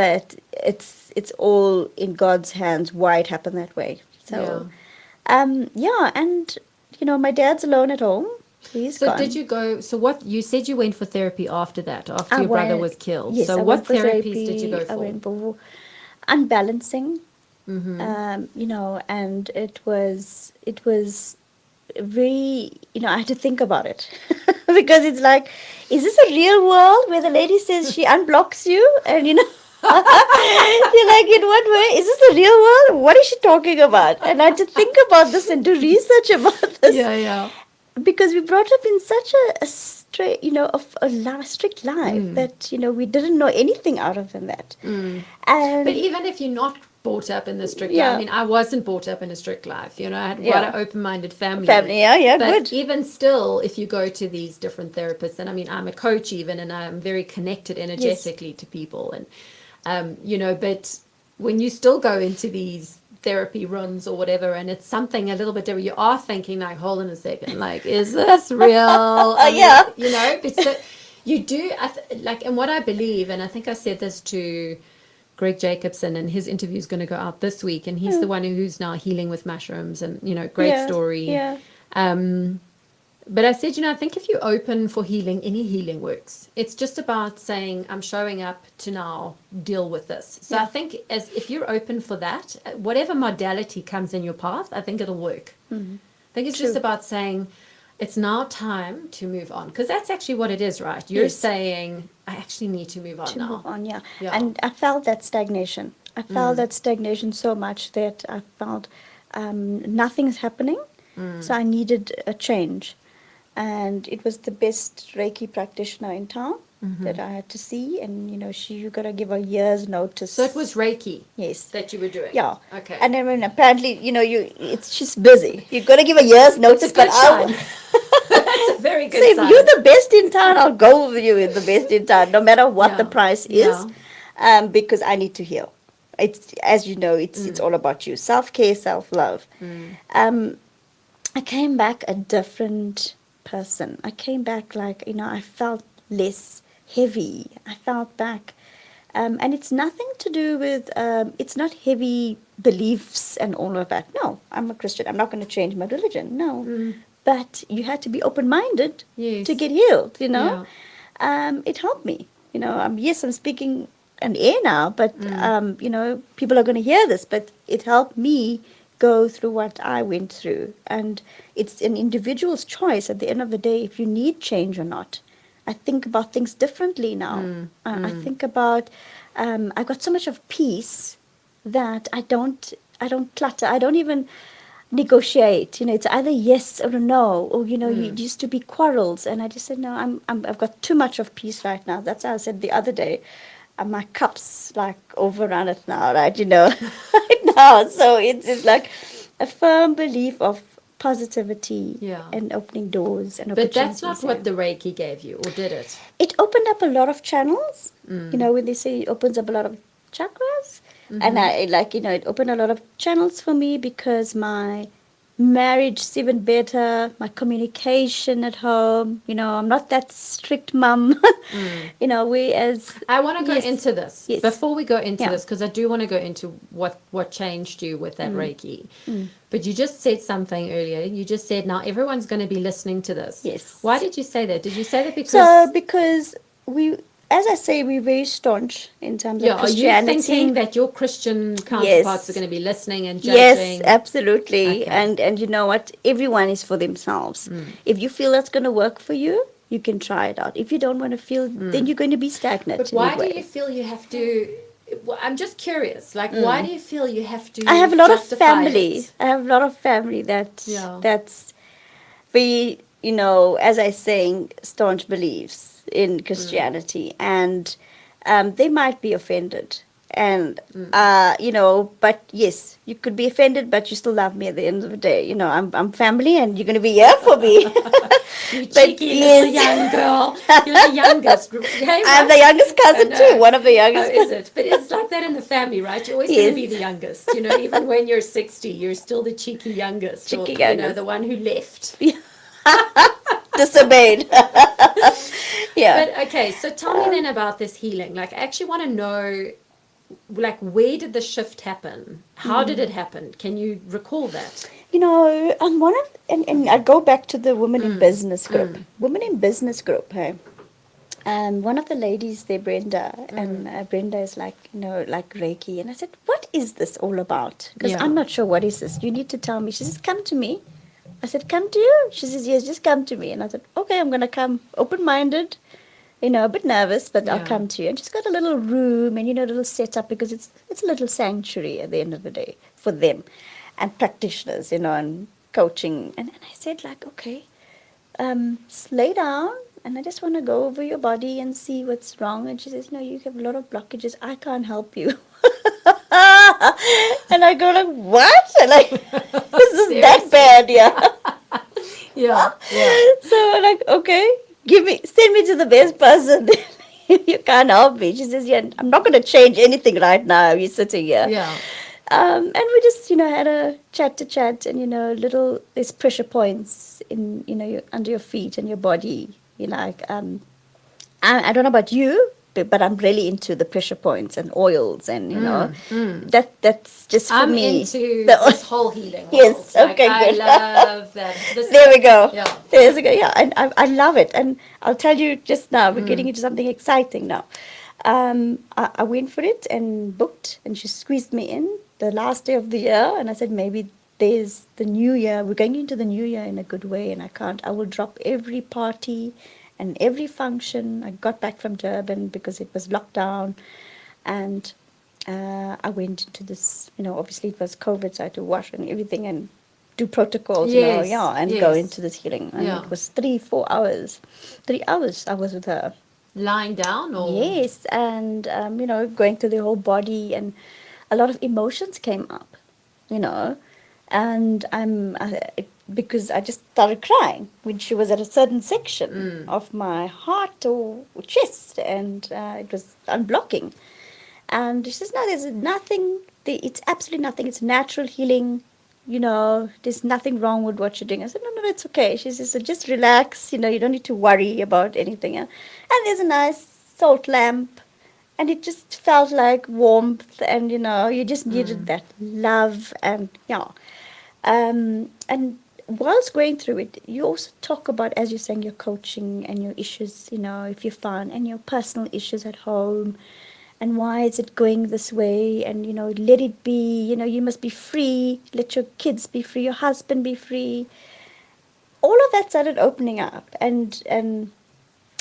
but it's all in God's hands why it happened that way. So, yeah, and my dad's alone at home. So he's So gone. did you go? So what you said you went for therapy after that, after I your brother went- was killed. Yes, so I what went for therapies did you go I for? went for unbalancing, Mm-hmm. and it was very, I had to think about it because it's like, is this a real world where the lady says she unblocks you and you're like, in what way? Is this the real world? What is she talking about? And I had to think about this and do research about this. Yeah. Because we brought up in such a straight, strict life that, we didn't know anything other than that. And But even if you're not brought up in the strict Yeah. life, I mean, I wasn't brought up in a strict life. I had quite Yeah. an open-minded family. yeah, But good. even still, if you go to these different therapists, and I mean, I'm a coach even, and I'm very connected energetically to people, and but when you still go into these therapy runs or whatever, and it's something a little bit different, you are thinking like, hold on a second, like, is this real? I mean, Yeah. but so you do and what I believe, and I think I said this to Greg Jacobson, and his interview is going to go out this week, and he's the one who's now healing with mushrooms, and great Yeah, story. Yeah. But I said, I think if you're open for healing, any healing works. It's just about saying, I'm showing up to now deal with this. So I think if you're open for that, whatever modality comes in your path, I think it'll work. I think it's just about saying, it's now time to move on. Because that's actually what it is, right? You're saying, I actually need to move on now. Move on, yeah. Yeah. And I felt that stagnation. I felt that stagnation so much that I felt nothing's happening. So I needed a change. And it was the best Reiki practitioner in town that I had to see. And, you got to give a year's notice. So it was Reiki Yes. that you were doing? Yeah. Okay. And I mean, apparently, she's busy. You've got to give a year's notice. It's a good sign. That's a very good So if sign. you're the best in town, I'll go with you with the best in town, no matter what the price is, because I need to heal. It's, as you know, it's all about you. Self-care, self-love. I came back a different person. I came back like, I felt less heavy. I felt back. And it's nothing to do with, it's not heavy beliefs and all of that. No, I'm a Christian. I'm not going to change my religion. No. But you had to be open-minded to get healed, Yeah. It helped me. Yes, I'm speaking an air now, but, people are going to hear this, but it helped me go through what I went through. And it's an individual's choice at the end of the day if you need change or not. I think about things differently now. I think about, I got so much of peace that I don't clutter. I don't even negotiate. It's either yes or no, or you used to be quarrels, and I just said no. I've got too much of peace right now. That's how I said the other day. My cup's like overrun it now, right? Right now. So it's like a firm belief of positivity and opening doors and But opportunities. that's not what the Reiki gave you, or did it? It opened up a lot of channels. When they say it opens up a lot of chakras, and it opened a lot of channels for me because my marriage is even better. My communication at home, I'm not that strict mum. Whereas I want to go Yes. into this. Yes. Before we go into Yeah. this, because I do want to go into what changed you with that Reiki. But you just said something earlier. You just said, now everyone's going to be listening to this. Yes. Why did you say that? Did you say that because... So because as I say, we're very staunch in terms of are you Christianity. thinking that your Christian counterparts are going to be listening and Yes, judging? absolutely. Okay. And you know what? Everyone is for themselves. If you feel that's going to work for you, you can try it out. If you don't want to feel, then you're going to be stagnant. But why do you feel you have to well, I'm just curious. Like, why do you feel you have to I have a lot of justify family. it? I have a lot of family Yeah. that's very, as I saying, staunch beliefs in Christianity, and they might be offended. And but yes, you could be offended, but you still love me at the end of the day. I'm family, and you're going to be here for me. You But cheeky little yes, young girl. You're the youngest. Hey, I'm what? the youngest I cousin too. know. One of the Oh, youngest. is it? But it's like that in the family, right? You're always going to be Yes, the youngest. Even when you're 60, you're still the cheeky youngest. cheeky Or, youngest. the one who left. Disobeyed. Yeah. But okay, so tell me then about this healing. Like, I actually want to know, like, where did the shift happen? How did it happen? Can you recall that? I'm one of, and I go back to the Women in Business group. Women in Business group, hey. One of the ladies there, Brenda, and Brenda is like, like Reiki. And I said, what is this all about? Because Yeah. I'm not sure what is this. You need to tell me. She says, come to me. I said, come to you? She says, yes, just come to me. And I said, okay, I'm going to come open-minded, a bit nervous, but I'll Yeah. come to you. And she's got a little room and, a little setup, because it's a little sanctuary at the end of the day for them and practitioners, and coaching. And I said, like, okay, lay down, and I just want to go over your body and see what's wrong. And she says, no, you have a lot of blockages. I can't help you. And I go like, what? And like, this is that bad, yeah. Yeah. Yeah. So I'm like, okay, send me to the best person. You can't help me. She says, yeah, I'm not going to change anything right now. You're sitting here. Yeah. And we just, had a chat, and, there's pressure points in, under your feet and your body. I don't know about you, but I'm really into the pressure points and oils, and, that's just for I'm me. into this whole healing world. Yes, Like, okay, I good. love that. There we go. Yeah. There we go. Yeah, and I love it. And I'll tell you just now, we're getting into something exciting now. I went for it and booked, and she squeezed me in the last day of the year, and I said, maybe there's the new year. We're going into the new year in a good way, and I will drop every party and every function. I got back from Durban because it was lockdown, and I went into this, obviously it was COVID, so I had to wash and everything and do protocols, Yes, and go into this healing. And Yeah. it was 3-4 hours. 3 hours I was with her. Lying down or? Yes, and going through the whole body, and a lot of emotions came up, and because I just started crying when she was at a certain section of my heart or chest, and it was unblocking. And she says, no, there's nothing, it's absolutely nothing, it's natural healing, there's nothing wrong with what you're doing. I said, no, it's okay. She says, so just relax, you don't need to worry about anything. And there's a nice salt lamp, and it just felt like warmth, and, you just needed that love, and, and whilst going through it, you also talk about, as you're saying, your coaching and your issues, if you're fun, and your personal issues at home, and why is it going this way, and let it be, you must be free, let your kids be free, your husband be free. All of that started opening up, and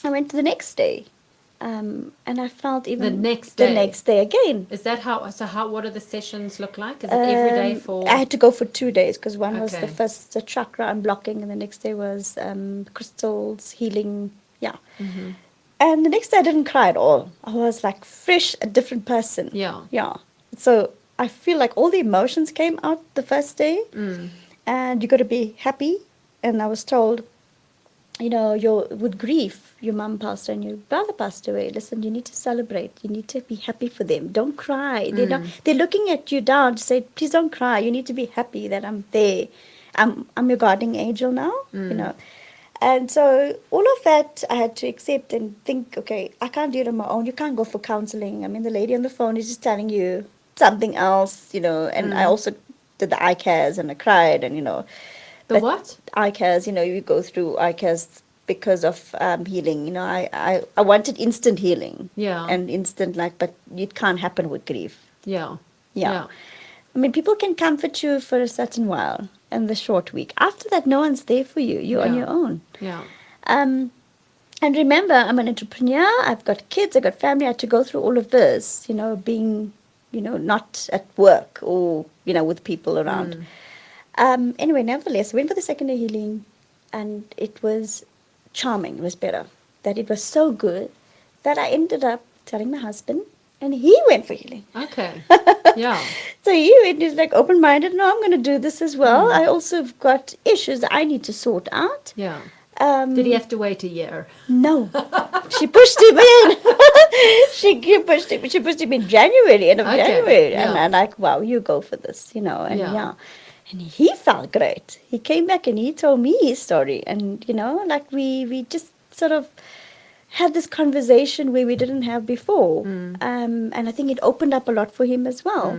I went to the next day, and I felt even The next the day? next day again. Is that what do the sessions look like? Is it every day for? I had to go for 2 days, because one was Okay. the first the chakra unblocking, and the next day was crystals healing. Yeah. Mhm. And the next day I didn't cry at all. I was like fresh, a different person. Yeah. Yeah. So I feel like all the emotions came out the first day, and you got to be happy. And I was told, with grief, your mum passed away and your brother passed away. Listen, you need to celebrate. You need to be happy for them. Don't cry. They're looking at you down to say, please don't cry. You need to be happy that I'm there. I'm your guardian angel now, And so all of that I had to accept and think, okay, I can't do it on my own. You can't go for counseling. I mean, the lady on the phone is just telling you something else, and I also did the ICAS, and I cried, and, The what? ICAS, you go through ICAS because of healing. I wanted instant healing. Yeah. And instant, but it can't happen with grief. Yeah. Yeah. I mean, people can comfort you for a certain while in the short week. After that, no one's there for you. You're on Yeah. your own. Yeah. And remember, I'm an entrepreneur. I've got kids. I've got family. I had to go through all of this, being, not at work or, with people around. Anyway, nevertheless, I went for the second day healing, and it was charming. It was better. That it was so good that I ended up telling my husband, and he went for healing. Okay. Yeah. So he went, he's like open-minded. No, I'm going to do this as well. I also have got issues that I need to sort out. Yeah. Did he have to wait a year? No. She pushed him in. She pushed him in January, end of January. Yeah. And I'm like, wow, you go for this, and yeah. And he felt great. He came back and he told me his story. And, like we just sort of had this conversation where we didn't have before. And I think it opened up a lot for him as well.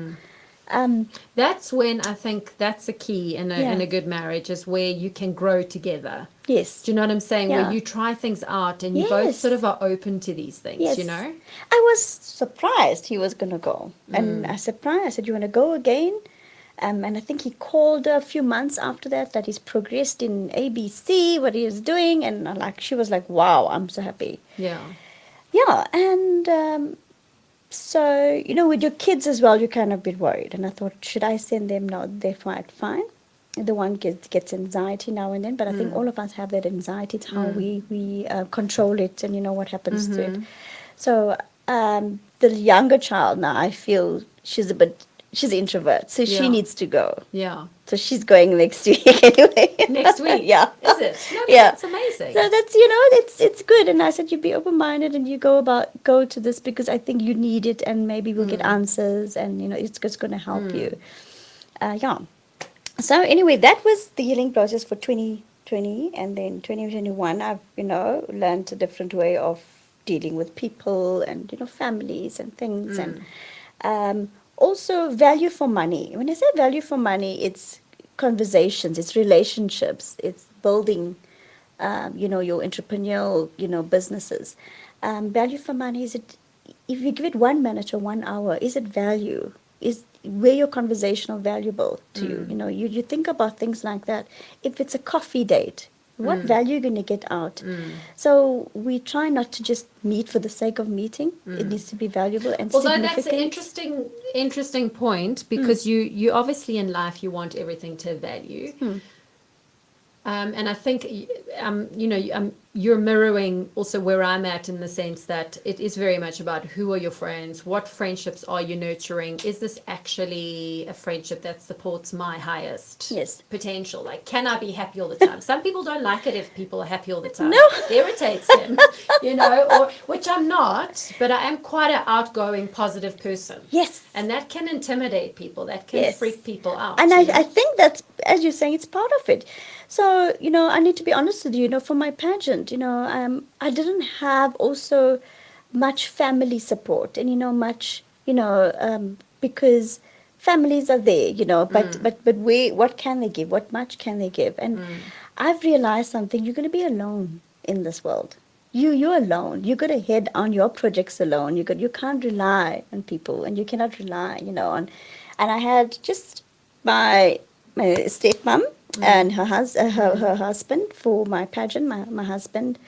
That's when I think that's a key in a good marriage, is where you can grow together. Yes. Do you know what I'm saying? Yeah. Where you try things out and you both sort of are open to these things, Yes. I was surprised he was going to go. And I said, you want to go again? And I think he called a few months after that he's progressed in ABC, what he is doing. And she was like, wow, I'm so happy. Yeah. Yeah. And so, with your kids as well, you're kind of a bit worried. And I thought, should I send them? No, they're fine. The one gets anxiety now and then, but I think all of us have that anxiety. It's how we control it, and what happens to it. So the younger child now, I feel she's an introvert, so she needs to go. Yeah. So she's going next week anyway. Next week? Yeah. Is it? No, Yeah. That's amazing. So that's, it's good. And I said, you be open-minded and you go to this, because I think you need it, and maybe we'll get answers, and, it's just going to help you. Yeah. So anyway, that was the healing process for 2020. And then 2021, I've, learned a different way of dealing with people and, families and things. And also value for money. When I say value for money, it's conversations, it's relationships, it's building, your entrepreneurial, businesses. Value for money, is it, if you give it 1 minute or 1 hour, is it value? Is where your conversational valuable to you? You think about things like that. If it's a coffee date, what value are you going to get out? So we try not to just meet for the sake of meeting. It needs to be valuable and significant. Although that's an interesting point, because you obviously in life you want everything to have value. And I think, you're mirroring also where I'm at, in the sense that it is very much about who are your friends, what friendships are you nurturing? Is this actually a friendship that supports my highest potential? Like, can I be happy all the time? Some people don't like it if people are happy all the time. No. It irritates them, or which I'm not, but I am quite an outgoing, positive person. Yes. And that can intimidate people. That can freak people out. And I think that's, as you're saying, it's part of it. So, I need to be honest with you, for my pageant, I didn't have also much family support, and, much, because families are there, but what can they give? What much can they give? And I've realized something: you're going to be alone in this world. You're alone. You got to head on your projects alone. You can't rely on people, and you cannot rely, on. And I had just my stepmom and her husband for my pageant. My husband,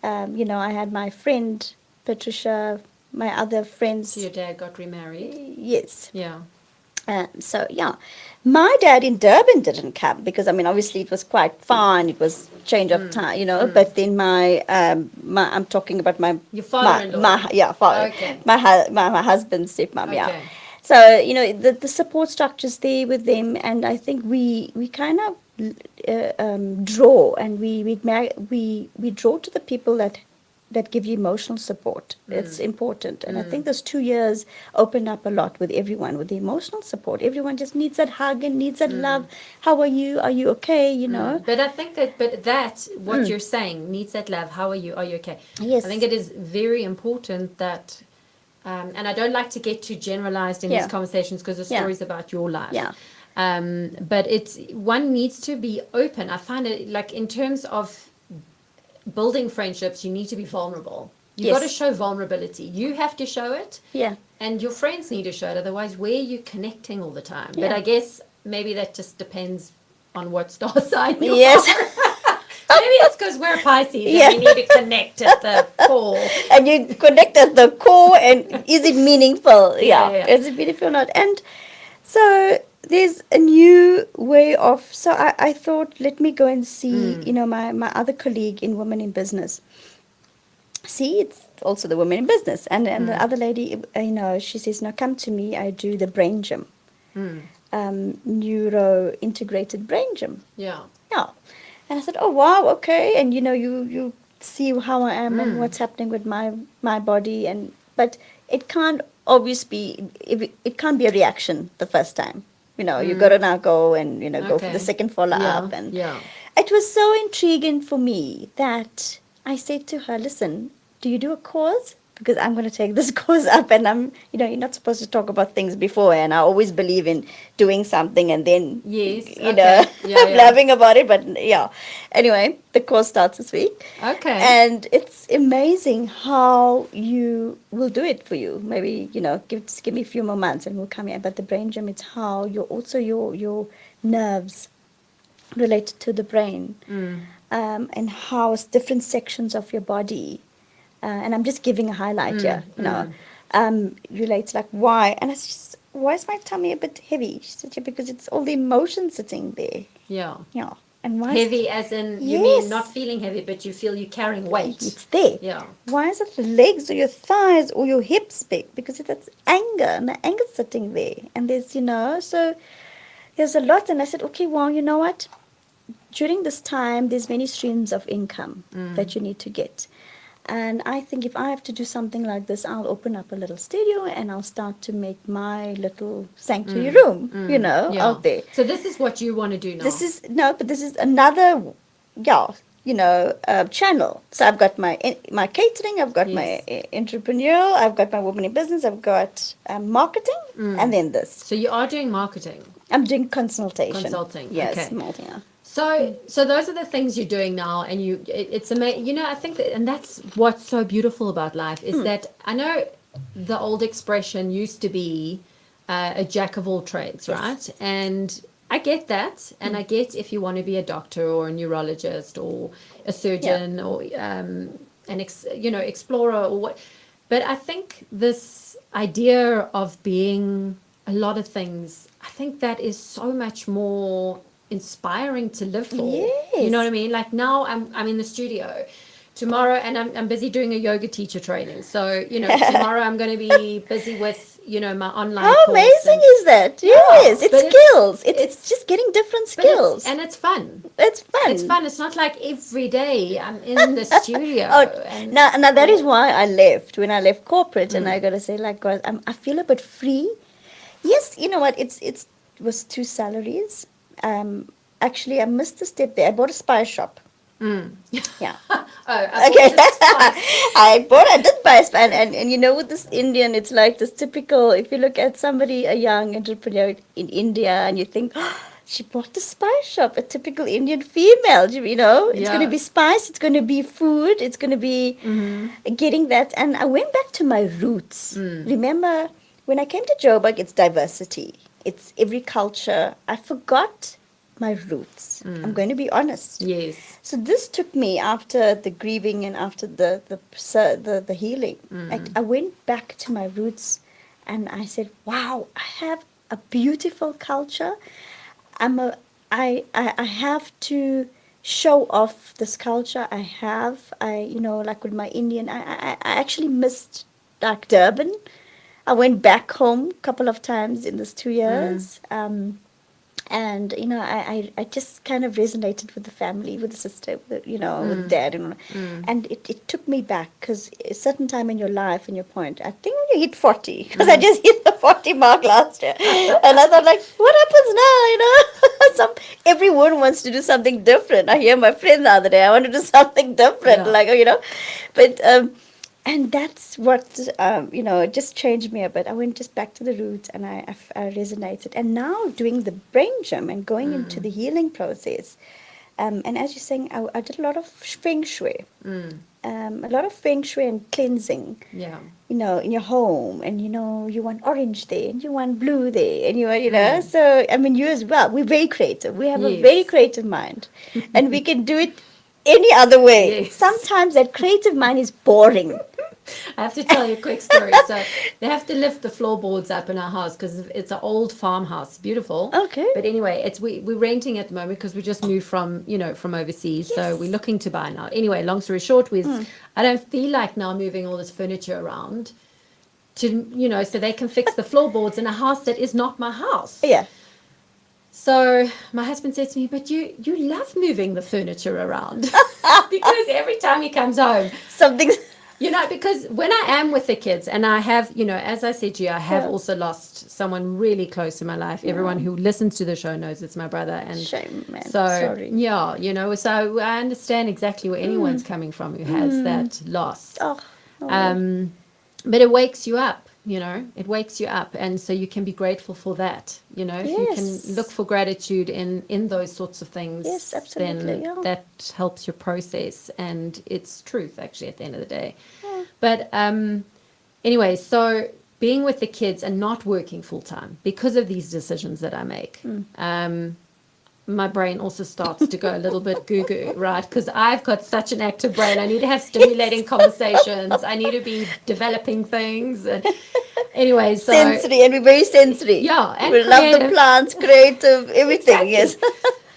I had my friend Patricia, my other friends. So your dad got remarried? Yes. Yeah. So yeah, my dad in Durban didn't come because obviously it was quite fine. It was change of time, But then my I'm talking about your father-in-law. Father. Okay. My husband's stepmom. Okay. Yeah. So the support structure's there with them, and I think we kind of draw, and we draw to the people that give you emotional support. It's important. And I think those 2 years opened up a lot with everyone, with the emotional support. Everyone just needs that hug and needs that love. How are you? Are you okay? But I think that what you're saying, needs that love. How are you? Are you okay? Yes. I think it is very important that, and I don't like to get too generalized in these conversations, because the story's about your life. Yeah. But one needs to be open. I find it, like, in terms of building friendships, you need to be vulnerable. You've got to show vulnerability. You have to show it. Yeah. And your friends need to show it. Otherwise, where are you connecting all the time? Yeah. But I guess maybe that just depends on what star sign you Yes. are. Maybe it's because because we're Pisces Yeah. and we need to connect at the core. And you connect at the core, and is it meaningful? Yeah. Is it meaningful or not? And so there's a new way of, so I thought, let me go and see, my other colleague in Women in Business. See, it's also the Women in Business. And the other lady, she says, no, come to me, I do the brain gym. Neuro-integrated brain gym. Yeah. Yeah. And I said, oh, wow, okay. And, you see how I am and what's happening with my body. But it can't always be, it can't be a reaction the first time. You got to now go and, go for the second follow-up. And it was so intriguing for me that I said to her, listen, do you do a course? Because I'm going to take this course up, and you're not supposed to talk about things before, and I always believe in doing something and then, blabbing about it, but yeah. Anyway, the course starts this week. Okay. And it's amazing how you will do it for you. Maybe, give me a few more months and we'll come here. But the brain gym, it's how your nerves related to the brain, and how it's different sections of your body. And I'm just giving a highlight here, relates like why. And I said, why is my tummy a bit heavy? She said, yeah, because it's all the emotion sitting there. Yeah. Yeah. And why heavy as in, you mean not feeling heavy, but you feel you're carrying weight. It's there. Yeah. Why is it the legs or your thighs or your hips big? Because that's anger, and the anger's sitting there. And there's, so there's a lot. And I said, okay, well, you know what? During this time, there's many streams of income that you need to get. And I think if I have to do something like this, I'll open up a little studio and I'll start to make my little sanctuary room, out there. So this is what you want to do now? This is another, channel. So I've got my catering, I've got my entrepreneurial, I've got my woman in business, I've got marketing, and then this. So you are doing marketing? I'm doing consulting. Okay. Yes, yeah. So those are the things you're doing now, and it's amazing. I think and that's what's so beautiful about life is that I know the old expression used to be a jack of all trades, right? And I get that, and I get if you want to be a doctor or a neurologist or a surgeon or an explorer or what. But I think this idea of being a lot of things, I think that is so much more inspiring to live for. Yes. You know what I mean? Like now I'm in the studio tomorrow, and I'm busy doing a yoga teacher training. So tomorrow I'm going to be busy with my online How course. amazing is that? Yes, it's skills. It's just getting different skills. And it's fun. It's fun. It's fun. It's not like every day I'm in the studio. Now that is why I left. When I left corporate, and I got to say, like, God, I feel a bit free. Yes, you know what? It was 2 salaries. Actually, I missed a step there. I bought a spice shop. Yeah. Okay. I did buy a spice, and with this Indian, it's like this typical. If you look at somebody, a young entrepreneur in India, and you think, she bought the spice shop, a typical Indian female. It's going to be spice. It's going to be food. It's going to be getting that. And I went back to my roots. Remember, when I came to Joburg, it's diversity. It's every culture. I forgot my roots. I'm going to be honest. Yes. So this took me after the grieving and after the healing. I went back to my roots, and I said, "Wow, I have a beautiful culture. I have to show off this culture I have. Like with my Indian, I actually missed like Durban. I went back home a couple of times in this 2 years. And, I just kind of resonated with the family, with the sister, with dad. And it took me back, because a certain time in your life, and your point, I think when you hit 40, because I just hit the 40 mark last year. And I thought, like, what happens now, everyone wants to do something different. I hear my friend the other day, I want to do something different, But, and that's what, it just changed me a bit. I went just back to the roots, and I resonated. And now doing the brain gym and going into the healing process. And as you're saying, I did a lot of feng shui. A lot of feng shui and cleansing. Yeah. In your home. And, you want orange there, and you want blue there. And you want, so, you as well. We're very creative. We have a very creative mind. And we can do it any other way. Yes. Sometimes that creative mind is boring. I have to tell you a quick story. So they have to lift the floorboards up in our house because it's an old farmhouse, beautiful. Okay. But anyway, we're renting at the moment because we just moved from overseas. Yes. So we're looking to buy now. Anyway, long story short, I don't feel like now moving all this furniture around so they can fix the floorboards in a house that is not my house. Yeah. So my husband said to me, but you love moving the furniture around because every time he comes home, Something. because when I am with the kids, and I have, as I said to you, I have also lost someone really close to my life. Everyone who listens to the show knows it's my brother. And Shame, man. so, Sorry. yeah, so I understand exactly where anyone's coming from who has that loss. Oh. But it wakes you up, it wakes you up. And so you can be grateful for that, If you Yes. can look for gratitude in those sorts of things, Yes, absolutely, then yeah. that helps your process. And it's truth, actually, at the end of the day. Yeah. But anyway, so being with the kids and not working full time because of these decisions that I make, my brain also starts to go a little bit goo-goo, right? Because I've got such an active brain. I need to have stimulating conversations. I need to be developing things. And anyway, so... Sensory, and we're very sensory. Yeah, and we love the creative. plants, creative, everything, yes.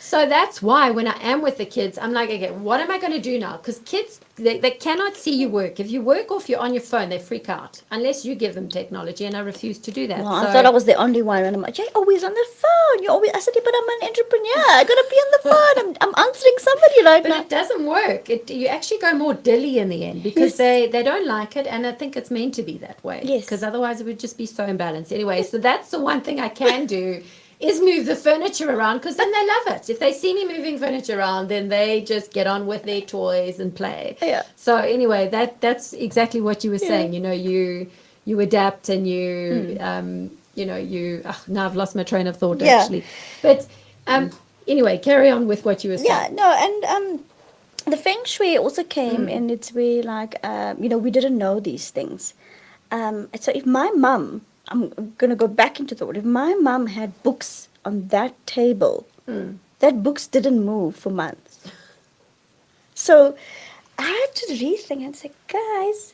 So that's why when I am with the kids, I'm like, okay, what am I going to do now? Because kids, they cannot see you work. If you work or if you're on your phone, they freak out unless you give them technology, and I refuse to do that. Well, I thought I was the only one, and I'm like, you're always on the phone. I said, yeah, but I'm an entrepreneur. I got to be on the phone. I'm answering somebody right But now. it doesn't work. You actually go more dilly in the end because Yes. they don't like it, and I think it's meant to be that way. Yes. Because otherwise it would just be so imbalanced. Anyway, so that's the one thing I can do is move the furniture around because then they love it. If they see me moving furniture around, then they just get on with their toys and play. Yeah. So anyway, that's exactly what you were saying. You adapt and you now I've lost my train of thought actually. But anyway, carry on with what you were saying. Yeah, no, and the feng shui also came, and it's where we didn't know these things. So if my mum, I'm going to go back into thought, if my mum had books on that table, that books didn't move for months. So I had to rethink and say, guys,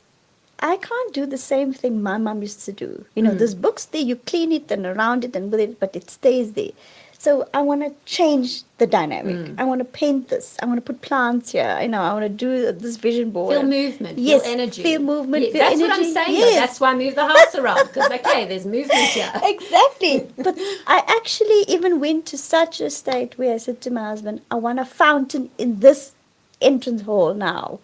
I can't do the same thing my mum used to do. There's books there, you clean it and around it and with it, but it stays there. So I want to change the dynamic. I want to paint this. I want to put plants here. I want to do this vision board. Feel movement. Yes, feel energy. Feel movement. Yeah, feel that's energy. what I'm saying. Yes. Though. That's why I move the house around because there's movement here. Exactly. But I actually even went to such a state where I said to my husband, I want a fountain in this entrance hall now.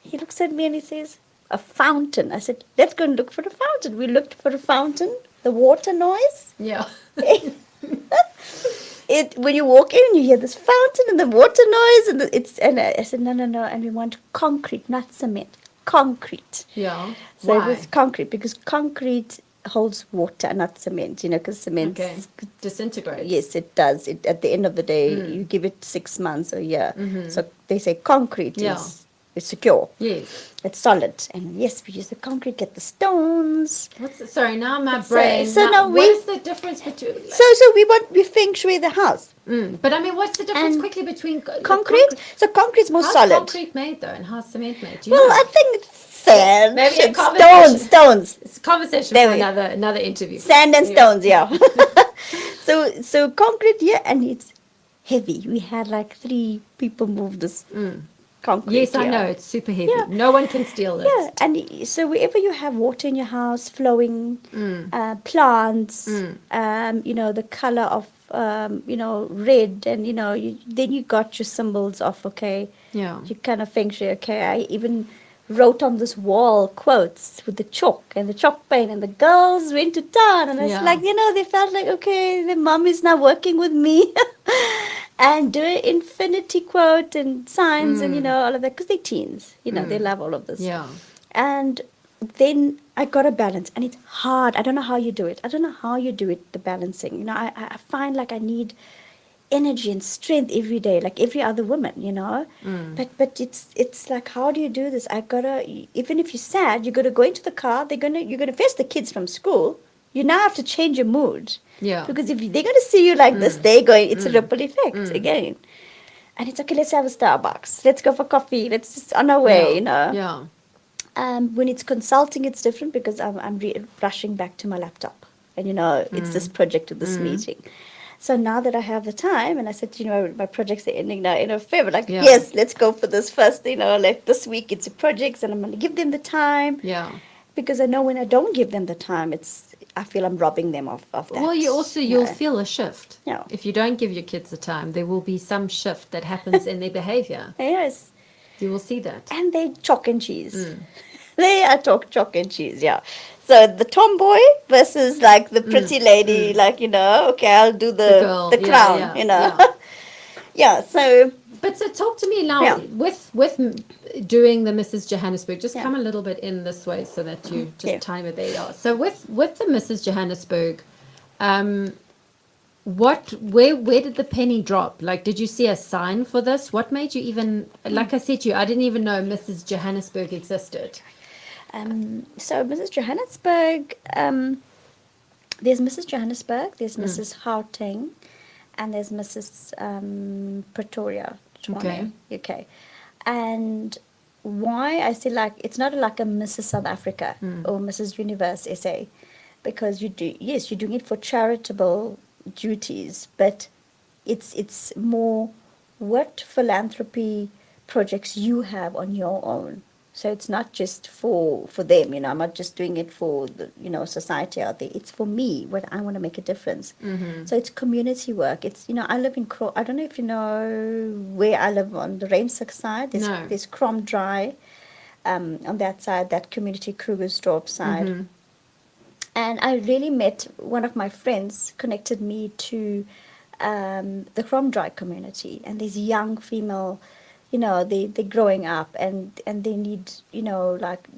He looks at me and he says, a fountain. I said, let's go and look for a fountain. We looked for a fountain. The water noise. Yeah. When you walk in, you hear this fountain and the water noise, and I said no, and we want concrete, not cement, concrete. Yeah. So Why? it was concrete because concrete holds water, not cement. Because cement disintegrates. Yes, it does. At the end of the day, you give it 6 months or a year. So they say concrete is secure. Yes. It's solid, and yes, we use the concrete. Get the stones. Sorry, now my brain. What is the difference between? So we feng shui the house. But I mean, what's the difference quickly between concrete? So concrete's more solid. How's concrete made though, and how's cement made? Do you Well, know? I think it's sand. Maybe a It's conversation. stones. It's a conversation There for we- another interview. Sand and Anyway. stones, yeah. So concrete, and it's heavy. We had like 3 people move this concrete. Yes, I know it's super heavy. Yeah. No one can steal it. Yeah, and so wherever you have water in your house, flowing, plants, the color of, red, and, then you got your symbols of, okay, Yeah. you kind of feng shui, okay, I even wrote on this wall quotes with the chalk and the chalk paint, and the girls went to town, and it's Yeah. like, they felt like, okay, the mom is now working with me. And do an infinity quote and signs and, all of that, because they're teens, they love all of this. Yeah. And then I got a balance, and it's hard. I don't know how you do it. The balancing. I find like I need energy and strength every day, like every other woman, But it's like, how do you do this? Even if you're sad, you gotta go into the car. You're gonna fetch the kids from school. You now have to change your mood. Yeah. Because if they're gonna see you like this, it's a ripple effect again. And it's okay, let's have a Starbucks. Let's go for coffee. Let's just on our way, you know. Yeah. When it's consulting, it's different because I'm rushing back to my laptop. And, you know, it's this project or this meeting. So now that I have the time, and I said, you know, my projects are ending now in February. Like, Yeah. yes, let's go for this first, you know, like this week it's projects and I'm going to give them the time. Yeah. Because I know when I don't give them the time, I feel I'm robbing them of that. Well, you'll feel a shift. Yeah. If you don't give your kids the time, there will be some shift that happens in their behavior. Yes. You will see that. And they chalk and cheese. They are chalk and cheese, yeah. So the tomboy versus like the pretty lady, like, you know, okay, I'll do girl. the crown, you know. Yeah, so. But so talk to me now, Yeah. with doing the Mrs. Johannesburg, just Yeah. come a little bit in this way so that you just Yeah. time it, there you are. So with the Mrs. Johannesburg, where did the penny drop? Like, did you see a sign for this? What made you even, like I said to you, I didn't even know Mrs. Johannesburg existed. So Mrs. Johannesburg, there's Mrs. Johannesburg, there's Mrs. Gauteng, and there's Mrs. Pretoria, Tshwane, UK. And why I say like it's not like a Mrs. South Africa or Mrs. Universe SA, because you're doing it for charitable duties, but it's more what philanthropy projects you have on your own. So it's not just for them, you know, I'm not just doing it for the, you know, society out there. It's for me, what I want to make a difference. So it's community work. It's, you know, I live in, I don't know if you know where I live on the Rensik side. There's Crom Dry on that side, that community Krugersdorp side. And I really met one of my friends, connected me to the Crom Dry community. And these young female, you know, they're growing up and they need, you know, like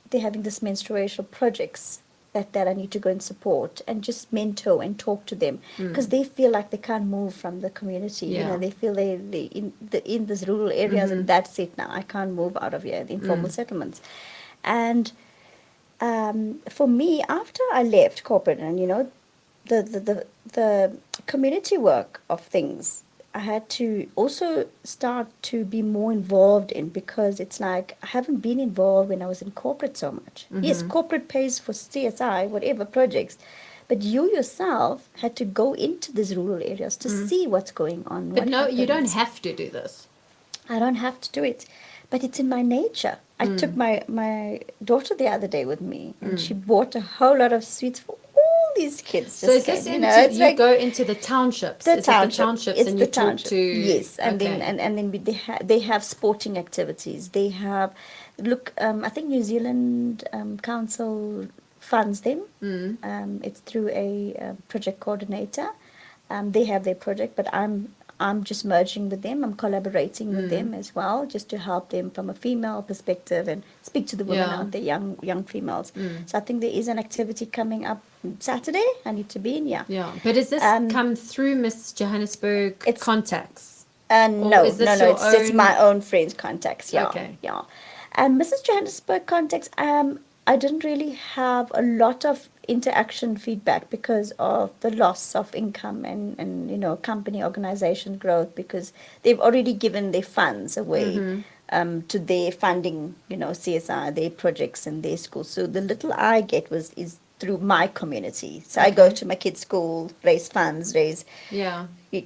they're having this menstrual projects that I need to go and support and just mentor and talk to them because they feel like they can't move from the community. You know, they feel they in these rural areas and that's it now. I can't move out of here, the informal settlements. And for me, after I left corporate and, you know, the community work of things, I had to also start to be more involved in because it's like I haven't been involved when I was in corporate so much. Yes, corporate pays for CSI, whatever projects, but you yourself had to go into these rural areas to see what's going on. But no, you don't have to do this. I don't have to do it, but it's in my nature. I took my daughter the other day with me, and she bought a whole lot of sweets for all these kids. So is this you go into the townships? The townships, and you talk to yes, and then they have sporting activities. They have I think New Zealand Council funds them. It's through a project coordinator. They have their project, but I'm just merging with them. I'm collaborating with them as well, just to help them from a female perspective and speak to the women out there, young females. So I think there is an activity coming up Saturday. I need to be in, Yeah, but is this come through Miss Johannesburg contacts? No, it's just my own friends' contacts. Yeah, Okay. Yeah. And Mrs. Johannesburg contacts. I didn't really have a lot of interaction feedback because of the loss of income and you know, company organization growth, because they've already given their funds away to their funding, you know, CSI, their projects and their schools. So the little I get is through my community. So I go to my kids' school, raise funds, raise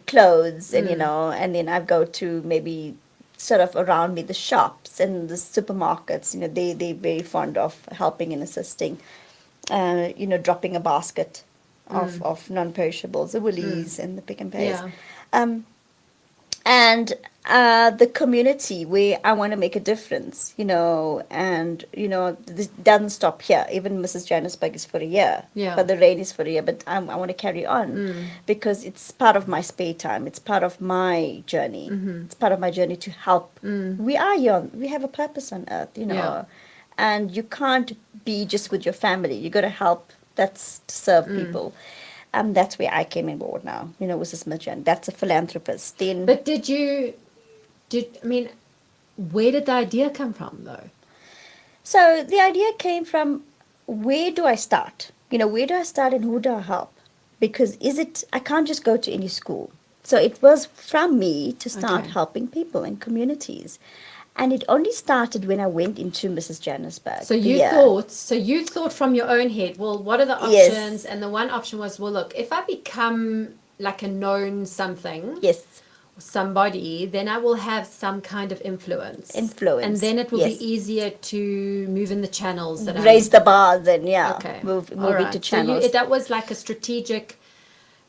clothes, and you know, and then I go to maybe sort of around me the shops and the supermarkets. You know, they're very fond of helping and assisting. You know, dropping a basket of non-perishables, the Woolies and the Pick and Pays. And the community where I want to make a difference, you know, and, you know, this doesn't stop here. Even Mrs. Johannesburg is for a year, but the rain is for a year, but I want to carry on because it's part of my spare time. It's part of my journey. It's part of my journey to help. We are young. We have a purpose on earth, you know, and you can't be just with your family. You got to help. That's to serve people. That's where I came on board now, you know, with this mission. That's a philanthropist. Then, but where did the idea come from, though? So the idea came from, where do I start? You know, where do I start and who do I help? Because I can't just go to any school. So it was from me to start Okay. helping people and communities. And it only started when I went into Mrs Johannesburg. So The you year. thought, from your own head, well, what are the options? Yes. And the one option was, well, look, if I become like a known something, Yes. somebody, then I will have some kind of influence. And Influence. then it will be Yes. easier to move in the channels that Raise I'm. the bars and yeah, Okay. All move into right. So channels. that was like a strategic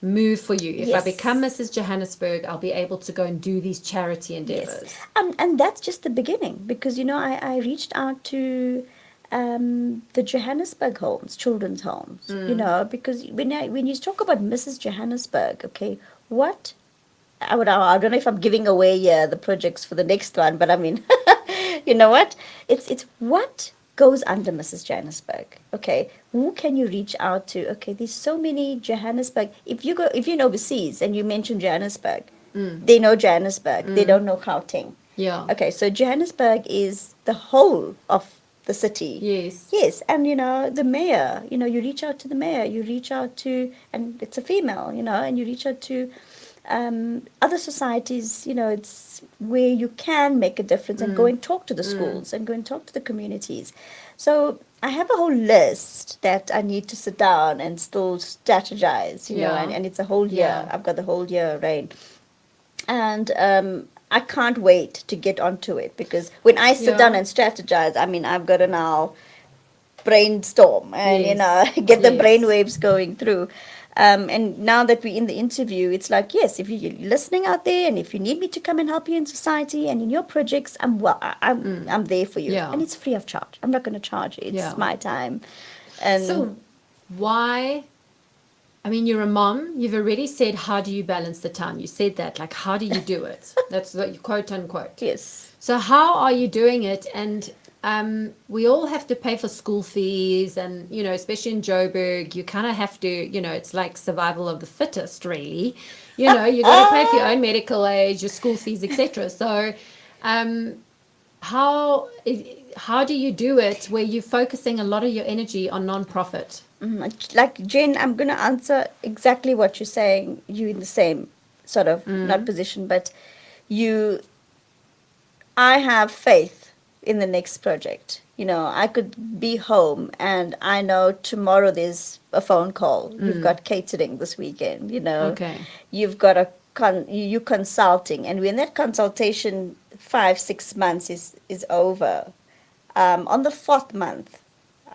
move for you. If I become Yes. Mrs Johannesburg, I'll be able to go and do these charity Yes. endeavors. And that's just the beginning because, I reached out to the Johannesburg homes, children's homes, because when you talk about Mrs. Johannesburg, okay, what I don't know if I'm giving away the projects for the next one, but I mean, you know what? It's what goes under Mrs. Johannesburg. Okay, who can you reach out to? Okay, there's so many Johannesburg. If you're overseas and you mention Johannesburg, they know Johannesburg. They don't know Gauteng. Yeah. Okay, so Johannesburg is the whole of the city. Yes. Yes, and the mayor, you reach out to the mayor, you reach out to, and it's a female, and you reach out to other societies, it's where you can make a difference and go and talk to the schools and go and talk to the communities. So I have a whole list that I need to sit down and still strategize, and it's a whole year. Yeah. I've got the whole year, right? And I can't wait to get onto it because when I sit down Yeah. and strategize, I mean, I've got to now brainstorm and Yes. get the Yes. brain waves going through. And now that we're in the interview, it's like, yes, if you're listening out there and if you need me to come and help you in society and in your projects, I'm there for you. Yeah. And it's free of charge. I'm not going to charge you. It's Yeah. my time. And So why? I mean, you're a mom. You've already said, how do you balance the time? You said that, like, how do you do it? That's the quote unquote. yes. So how are you doing it? And we all have to pay for school fees, and especially in Joburg, you kind of have to. It's like survival of the fittest, really. You got to pay for your own medical aid, your school fees, etc. So, how do you do it where you're focusing a lot of your energy on non-profit? Like Jen, I'm going to answer exactly what you're saying. You in the same sort of not position, but I have faith in the next project. I could be home and I know tomorrow there's a phone call. You've got catering this weekend, Okay. You've got you consulting, and when that consultation 5-6 months is over, on the 4th month,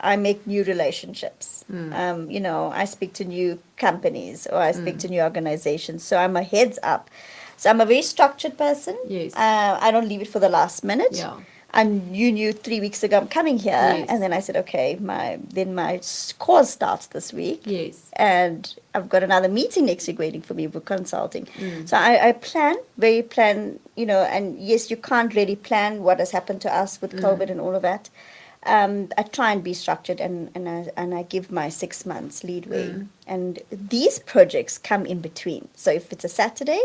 I make new relationships. I speak to new companies or I speak to new organizations. So I'm a heads up. So I'm a very structured person. Yes. I don't leave it for the last minute. Yeah. And you knew 3 weeks ago I'm coming here, Yes. and then I said, okay, my course starts this week. Yes. And I've got another meeting next week waiting for me for consulting. So I plan, and yes, you can't really plan what has happened to us with COVID and all of that. I try and be structured, and I give my 6 months leadway. And these projects come in between. So if it's a Saturday,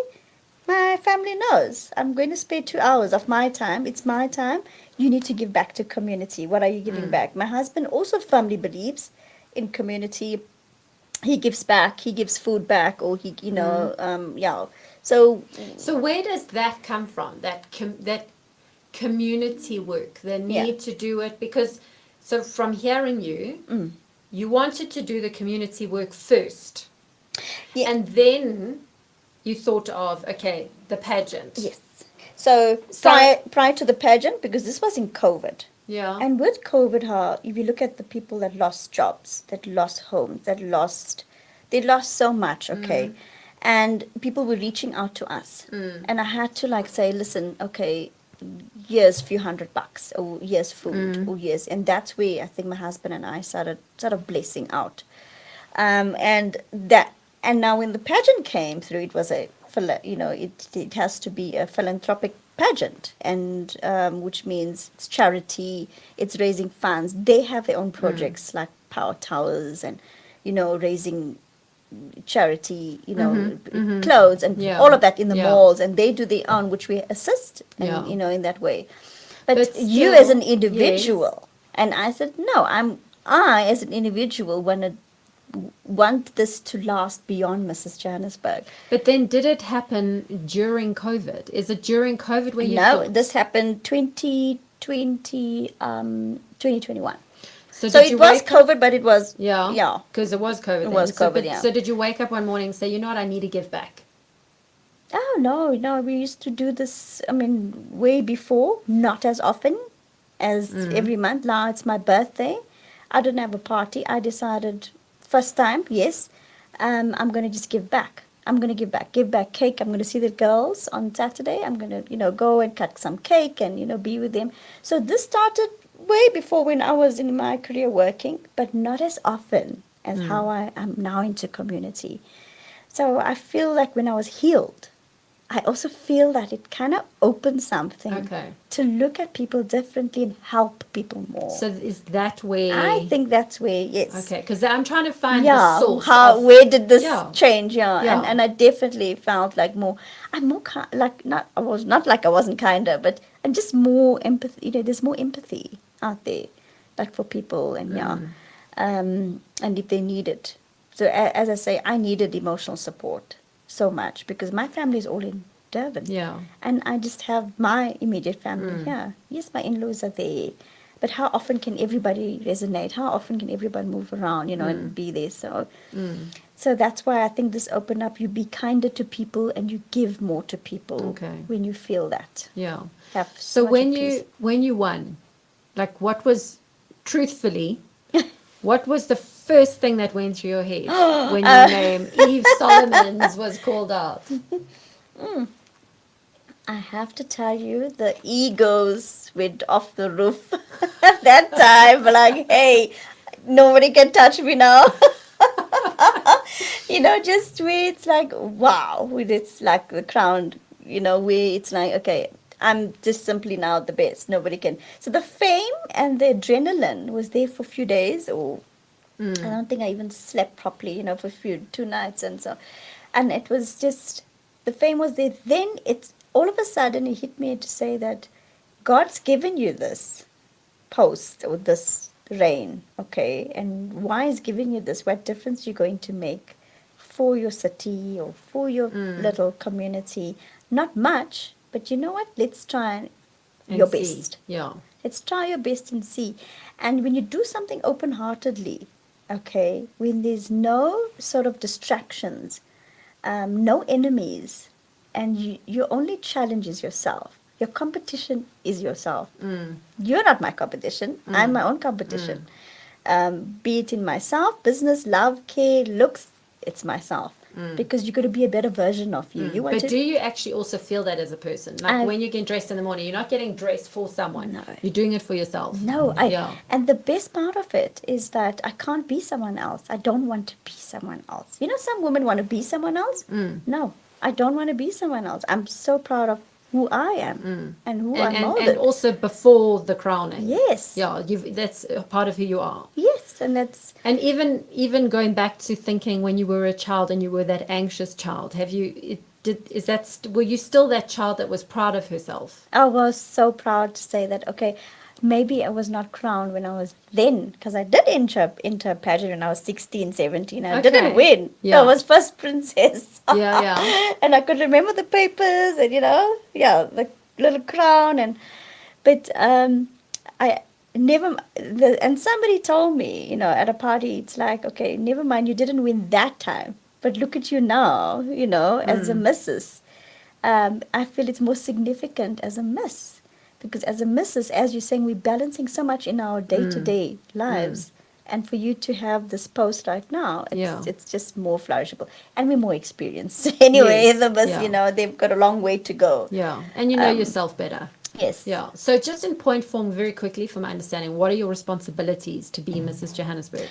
my family knows I'm going to spend 2 hours of my time. It's my time. You need to give back to community. What are you giving back? My husband also firmly believes in community. He gives back. He gives food back, or yeah. So where does that come from? That community work, the need to do it, because from hearing you, you wanted to do the community work first, and then you thought of the pageant. Yes. So prior to the pageant, because this was in COVID. Yeah. And with COVID, if you look at the people that lost jobs, that lost homes, they lost so much, okay? And people were reaching out to us. And I had to say, listen, okay, here's a few $100, or here's food, or here's, and that's where I think my husband and I started sort of blessing out. And now when the pageant came through, it was it has to be a philanthropic pageant, and which means it's charity, it's raising funds. They have their own projects like Power Towers and, raising charity, clothes and all of that in the malls, and they do their own, which we assist, and, in that way. But you still, as an individual, and I said, no, I as an individual want to want this to last beyond Mrs Johannesburg. But then did it happen during COVID? Is it during COVID where you No, thought? this happened 2021. So So did it you was wake up? COVID, but it was, Yeah. yeah, Because it was COVID it then. was So, COVID, yeah. so did you wake up one morning and say, you know what, I need to give back? Oh, no, we used to do this, I mean, way before, not as often as every month. Now it's my birthday. I didn't have a party. I decided, first time, yes, I'm going to just give back. I'm going to give back cake. I'm going to see the girls on Saturday. I'm going to, go and cut some cake and, be with them. So this started way before when I was in my career working, but not as often as how I am now into community. So I feel like when I was healed, I also feel that it kind of opened something Okay. to look at people differently and help people more. So is that where? I think that's where, yes. Okay, because I'm trying to find the Yeah, source where did this Yeah. change? Yeah, Yeah. And I definitely felt like I'm more I was not like I wasn't kinder, but I'm just more empathy. There's more empathy out there, like for people, and and if they need it. So as I say, I needed emotional support so much because my family is all in Durban. Yeah. And I just have my immediate family here. Yes, my in-laws are there. But how often can everybody resonate? How often can everybody move around, and be there? So that's why I think this open up. You be kinder to people and you give more to people Okay. when you feel that. Yeah. Have So much when of peace. you won, like what was, truthfully, what was the first thing that went through your head when your name, Eve Solomons, was called out? I have to tell you, the egos went off the roof that time. Like, hey, nobody can touch me now. Just where it's like, wow, with it's like the crown, where it's like, okay, I'm just simply now the best. Nobody can. So the fame and the adrenaline was there for a few days, or I don't think I even slept properly, for 2 nights and so. And it was just, the fame was there. Then it's all of a sudden it hit me to say that God's given you this post or this reign, okay? And why is giving you this? What difference you're going to make for your city or for your little community? Not much, but you know what? Let's try your see. best. Yeah. Let's try your best and see. And when you do something open-heartedly, okay, when there's no sort of distractions, no enemies, and your only challenge is yourself. Your competition is yourself. You're not my competition. I'm my own competition. Be it in myself, business, love, care, looks, it's myself. Because you've got to be a better version of you. But do you actually also feel that as a person? Like when you get dressed in the morning, you're not getting dressed for someone. No. You're doing it for yourself. No, Yeah. and the best part of it is that I can't be someone else. I don't want to be someone else. Some women want to be someone else. No, I don't want to be someone else. I'm so proud of who I am and who I'm molded. And also before the crowning. Yes. Yeah, that's a part of who you are. Yes, and that's... And even going back to thinking when you were a child and you were that anxious child, were you still that child that was proud of herself? I was so proud to say that, okay, maybe I was not crowned when I was then, because I did enter a pageant when I was 16, 17. I didn't win. Yeah. I was first princess. Yeah. And I could remember the papers and, the little crown. But I never, and somebody told me, at a party, it's like, okay, never mind, you didn't win that time. But look at you now, as a missus. I feel it's more significant as a miss. Because as a missus, as you're saying, we're balancing so much in our day-to-day lives. And for you to have this post right now, it's just more flourishable. And we're more experienced. Anyway, Yes, the miss, they've got a long way to go. Yeah, and you know yourself better. Yes. Yeah. So just in point form, very quickly, from my understanding, what are your responsibilities to be Mrs. Johannesburg?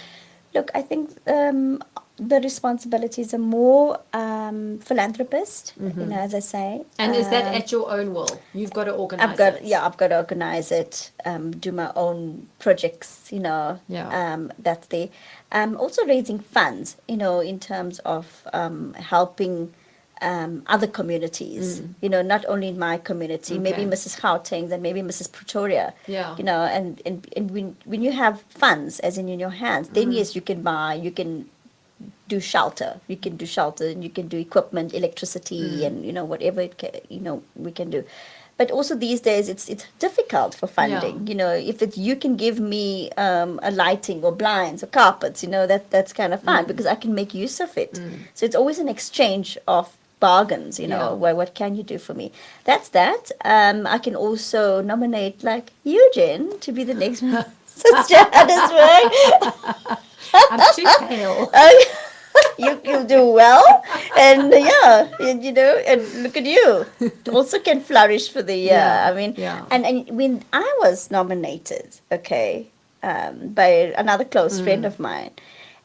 Look, I think the responsibilities are more philanthropist, as I say. And is that at your own will? You've got to organize I've got to organize it, do my own projects, that's there. Also raising funds, in terms of helping other communities, not only in my community, maybe Mrs. Gauteng's and maybe Mrs. Pretoria, and when you have funds, as in your hands, then yes, you can buy, you can do shelter. You can do shelter, and you can do equipment, electricity, and whatever we can do. But also these days, it's difficult for funding. If you can give me a lighting or blinds or carpets, that's kind of fun because I can make use of it. So it's always an exchange of bargains. What can you do for me? That's that. I can also nominate like Eugene to be the next Mrs Johannesburg. I'm too pale. You'll do well, and and look at you, also can flourish for the year. I mean, and when I was nominated, by another close friend of mine,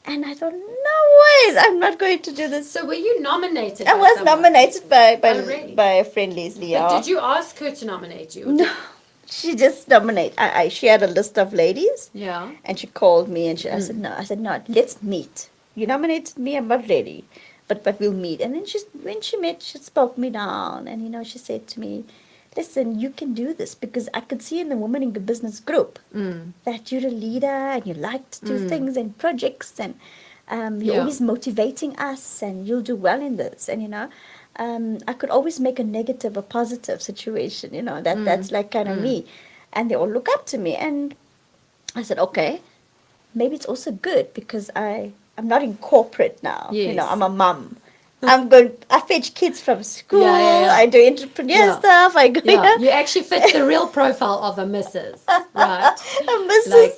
and I thought, no ways, I'm not going to do this. So were you nominated? I was nominated by really? by a friend, Leslie. But did you ask her to nominate you? No. She just nominated. She had a list of ladies. Yeah. And she called me and I said, no. I said, no, let's meet. You nominated me, I'm not ready. But we'll meet. And then when she met, she spoke me down. And, she said to me, listen, you can do this. Because I could see in the Women in Good Business group that you're a leader and you like to do things and projects. And you're always motivating us and you'll do well in this. And, I could always make a negative a positive situation, that's like kind of me. And they all look up to me. And I said, okay, maybe it's also good because I'm not in corporate now. Yes. I'm a mum. I fetch kids from school. I do entrepreneur stuff. I go, You actually fit the real profile of a Mrs. Right? A Mrs.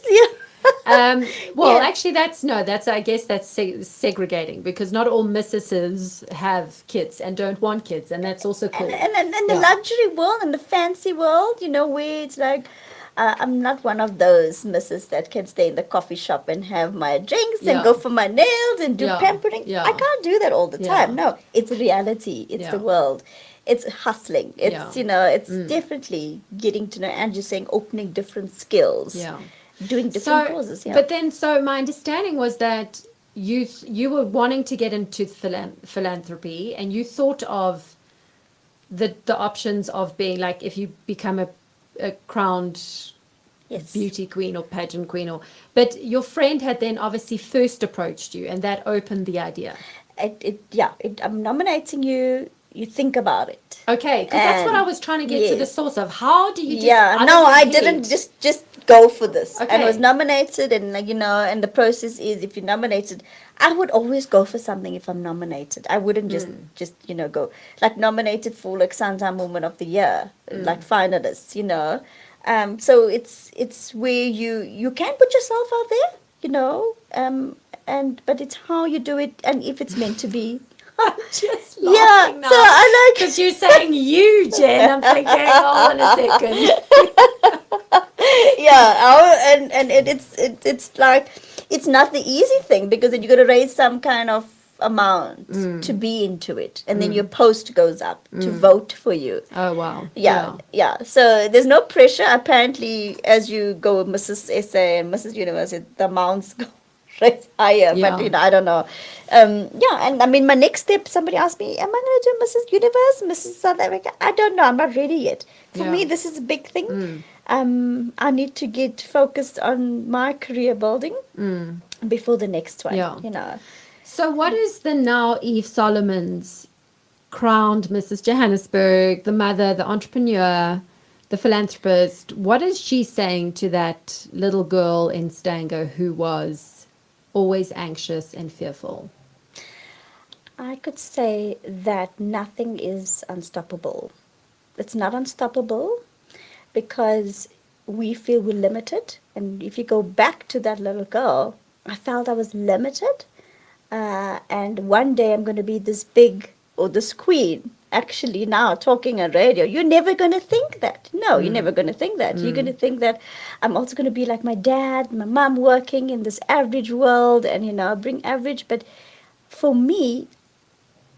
Actually, I guess that's segregating because not all missuses have kids and don't want kids, and that's also cool. And the luxury world and the fancy world, where it's like, I'm not one of those misses that can stay in the coffee shop and have my drinks and go for my nails and do pampering. I can't do that all the time. No, it's reality. It's the world. It's hustling. It's, it's definitely getting to know, and just saying, opening different skills. Doing different causes. But then, so my understanding was that you were wanting to get into philanthropy, and you thought of the options of being like, if you become a crowned beauty queen or pageant queen, but your friend had then obviously first approached you, and that opened the idea. I'm nominating you. You think about it. Okay, because that's what I was trying to get to the source of. How do you I didn't just go for this. Okay. And I was nominated, and and the process is, if you're nominated, I would always go for something if I'm nominated. I wouldn't just go. Like nominated for like Suntime Woman of the Year, like finalists, So it's where you can put yourself out there, but it's how you do it and if it's meant to be. Just laughing now. So I because you're saying you, Jen. I'm thinking, hold on a second. And it's like, it's not the easy thing because then you got to raise some kind of amount to be into it, and then your post goes up to vote for you. Oh wow. Yeah. So there's no pressure. Apparently, as you go Mrs. SA and Mrs. Universe, the amounts go right higher, but I don't know. And I mean, my next step, somebody asked me, am I going to do Mrs. Universe, Mrs. South Africa? I don't know. I'm not ready yet. For me, this is a big thing. I need to get focused on my career building before the next one. So what is the now Eve Solomon's crowned Mrs. Johannesburg, the mother, the entrepreneur, the philanthropist? What is she saying to that little girl in Stango who was always anxious and fearful? I could say that nothing is unstoppable. It's not unstoppable because we feel we're limited. And if you go back to that little girl, I felt I was limited. And one day I'm going to be this big or this queen. Actually, now talking on radio, you're never going to think that. No, you're never going to think that. You're going to think that I'm also going to be like my dad, my mom, working in this average world and, bring average. But for me,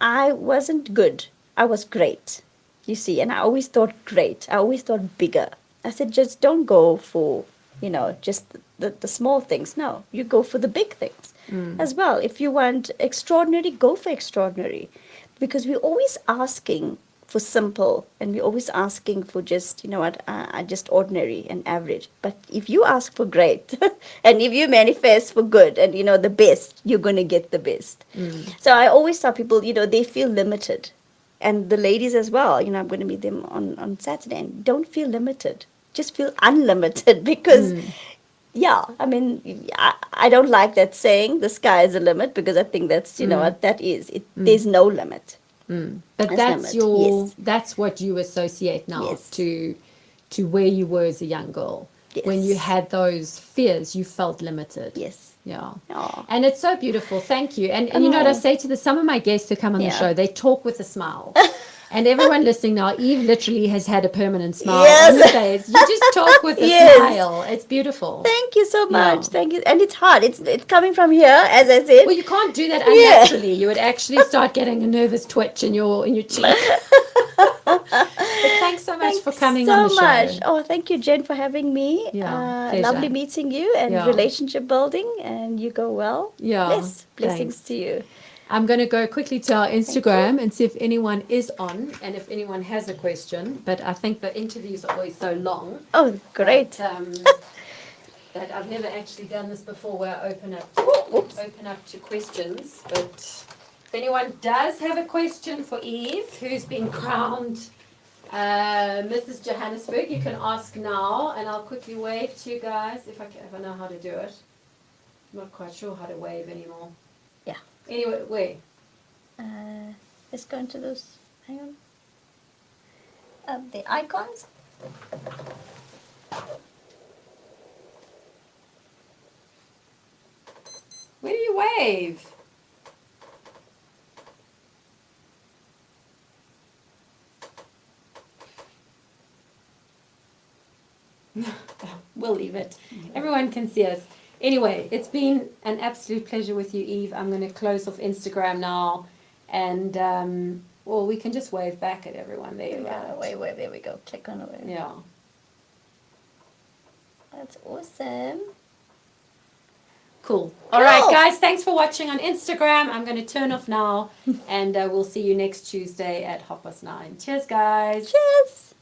I wasn't good. I was great, you see. And I always thought great. I always thought bigger. I said, just don't go for, just the small things. No, you go for the big things as well. If you want extraordinary, go for extraordinary. Because we're always asking for simple, and we're always asking for just, you know what, just ordinary and average. But if you ask for great, and if you manifest for good and, you know, the best, you're going to get the best. So I always tell people, you know, they feel limited. And the ladies as well, you know, I'm going to meet them on Saturday. And don't feel limited. Just feel unlimited because, yeah, I mean, I don't like that saying, the sky is the limit, because I think that's, you know what, that is, there's no limit. But There's that's limit. Yes. that's what you associate now Yes. to where you were as a young girl. When you Yes. had those fears, you felt limited. Yes. Yeah. Oh. And it's so beautiful. Thank you. And you know what I say to some of my guests who come on the Yeah. show, they talk with a smile. And everyone listening now, Eve literally has had a permanent smile Yes. on her face. You just talk with a Yes. smile. It's beautiful. Thank you so much. Yeah. Thank you. And it's hard. It's coming from here, as I said. Well, you can't do that Yeah. unnaturally. You would actually start getting a nervous twitch in your cheek. But thanks so much for coming on the show. So much. Oh, thank you, Jen, for having me. Yeah, pleasure. Lovely meeting you, and Yeah. relationship building, and you go well. Yeah, Blessings thanks. to you. I'm going to go quickly to our Instagram and see if anyone is on and if anyone has a question. But I think the interviews are always so long. Oh, great. That I've never actually done this before, where I open up to questions. But if anyone does have a question for Eve, who's been crowned Mrs Johannesburg, you can ask now, and I'll quickly wave to you guys if I know how to do it. I'm not quite sure how to wave anymore. Yeah. Anyway, where? Let's go into those. Hang on. The icons. Where do you wave? We'll leave it. Everyone can see us. Anyway, it's been an absolute pleasure with you, Eve. I'm going to close off Instagram now. And, well, we can just wave back at everyone. There you go. Wave. There we go. Click on the wave. Yeah. That's awesome. Cool. All right, guys. Thanks for watching on Instagram. I'm going to turn off now. And we'll see you next Tuesday at 9:30. Cheers, guys. Cheers.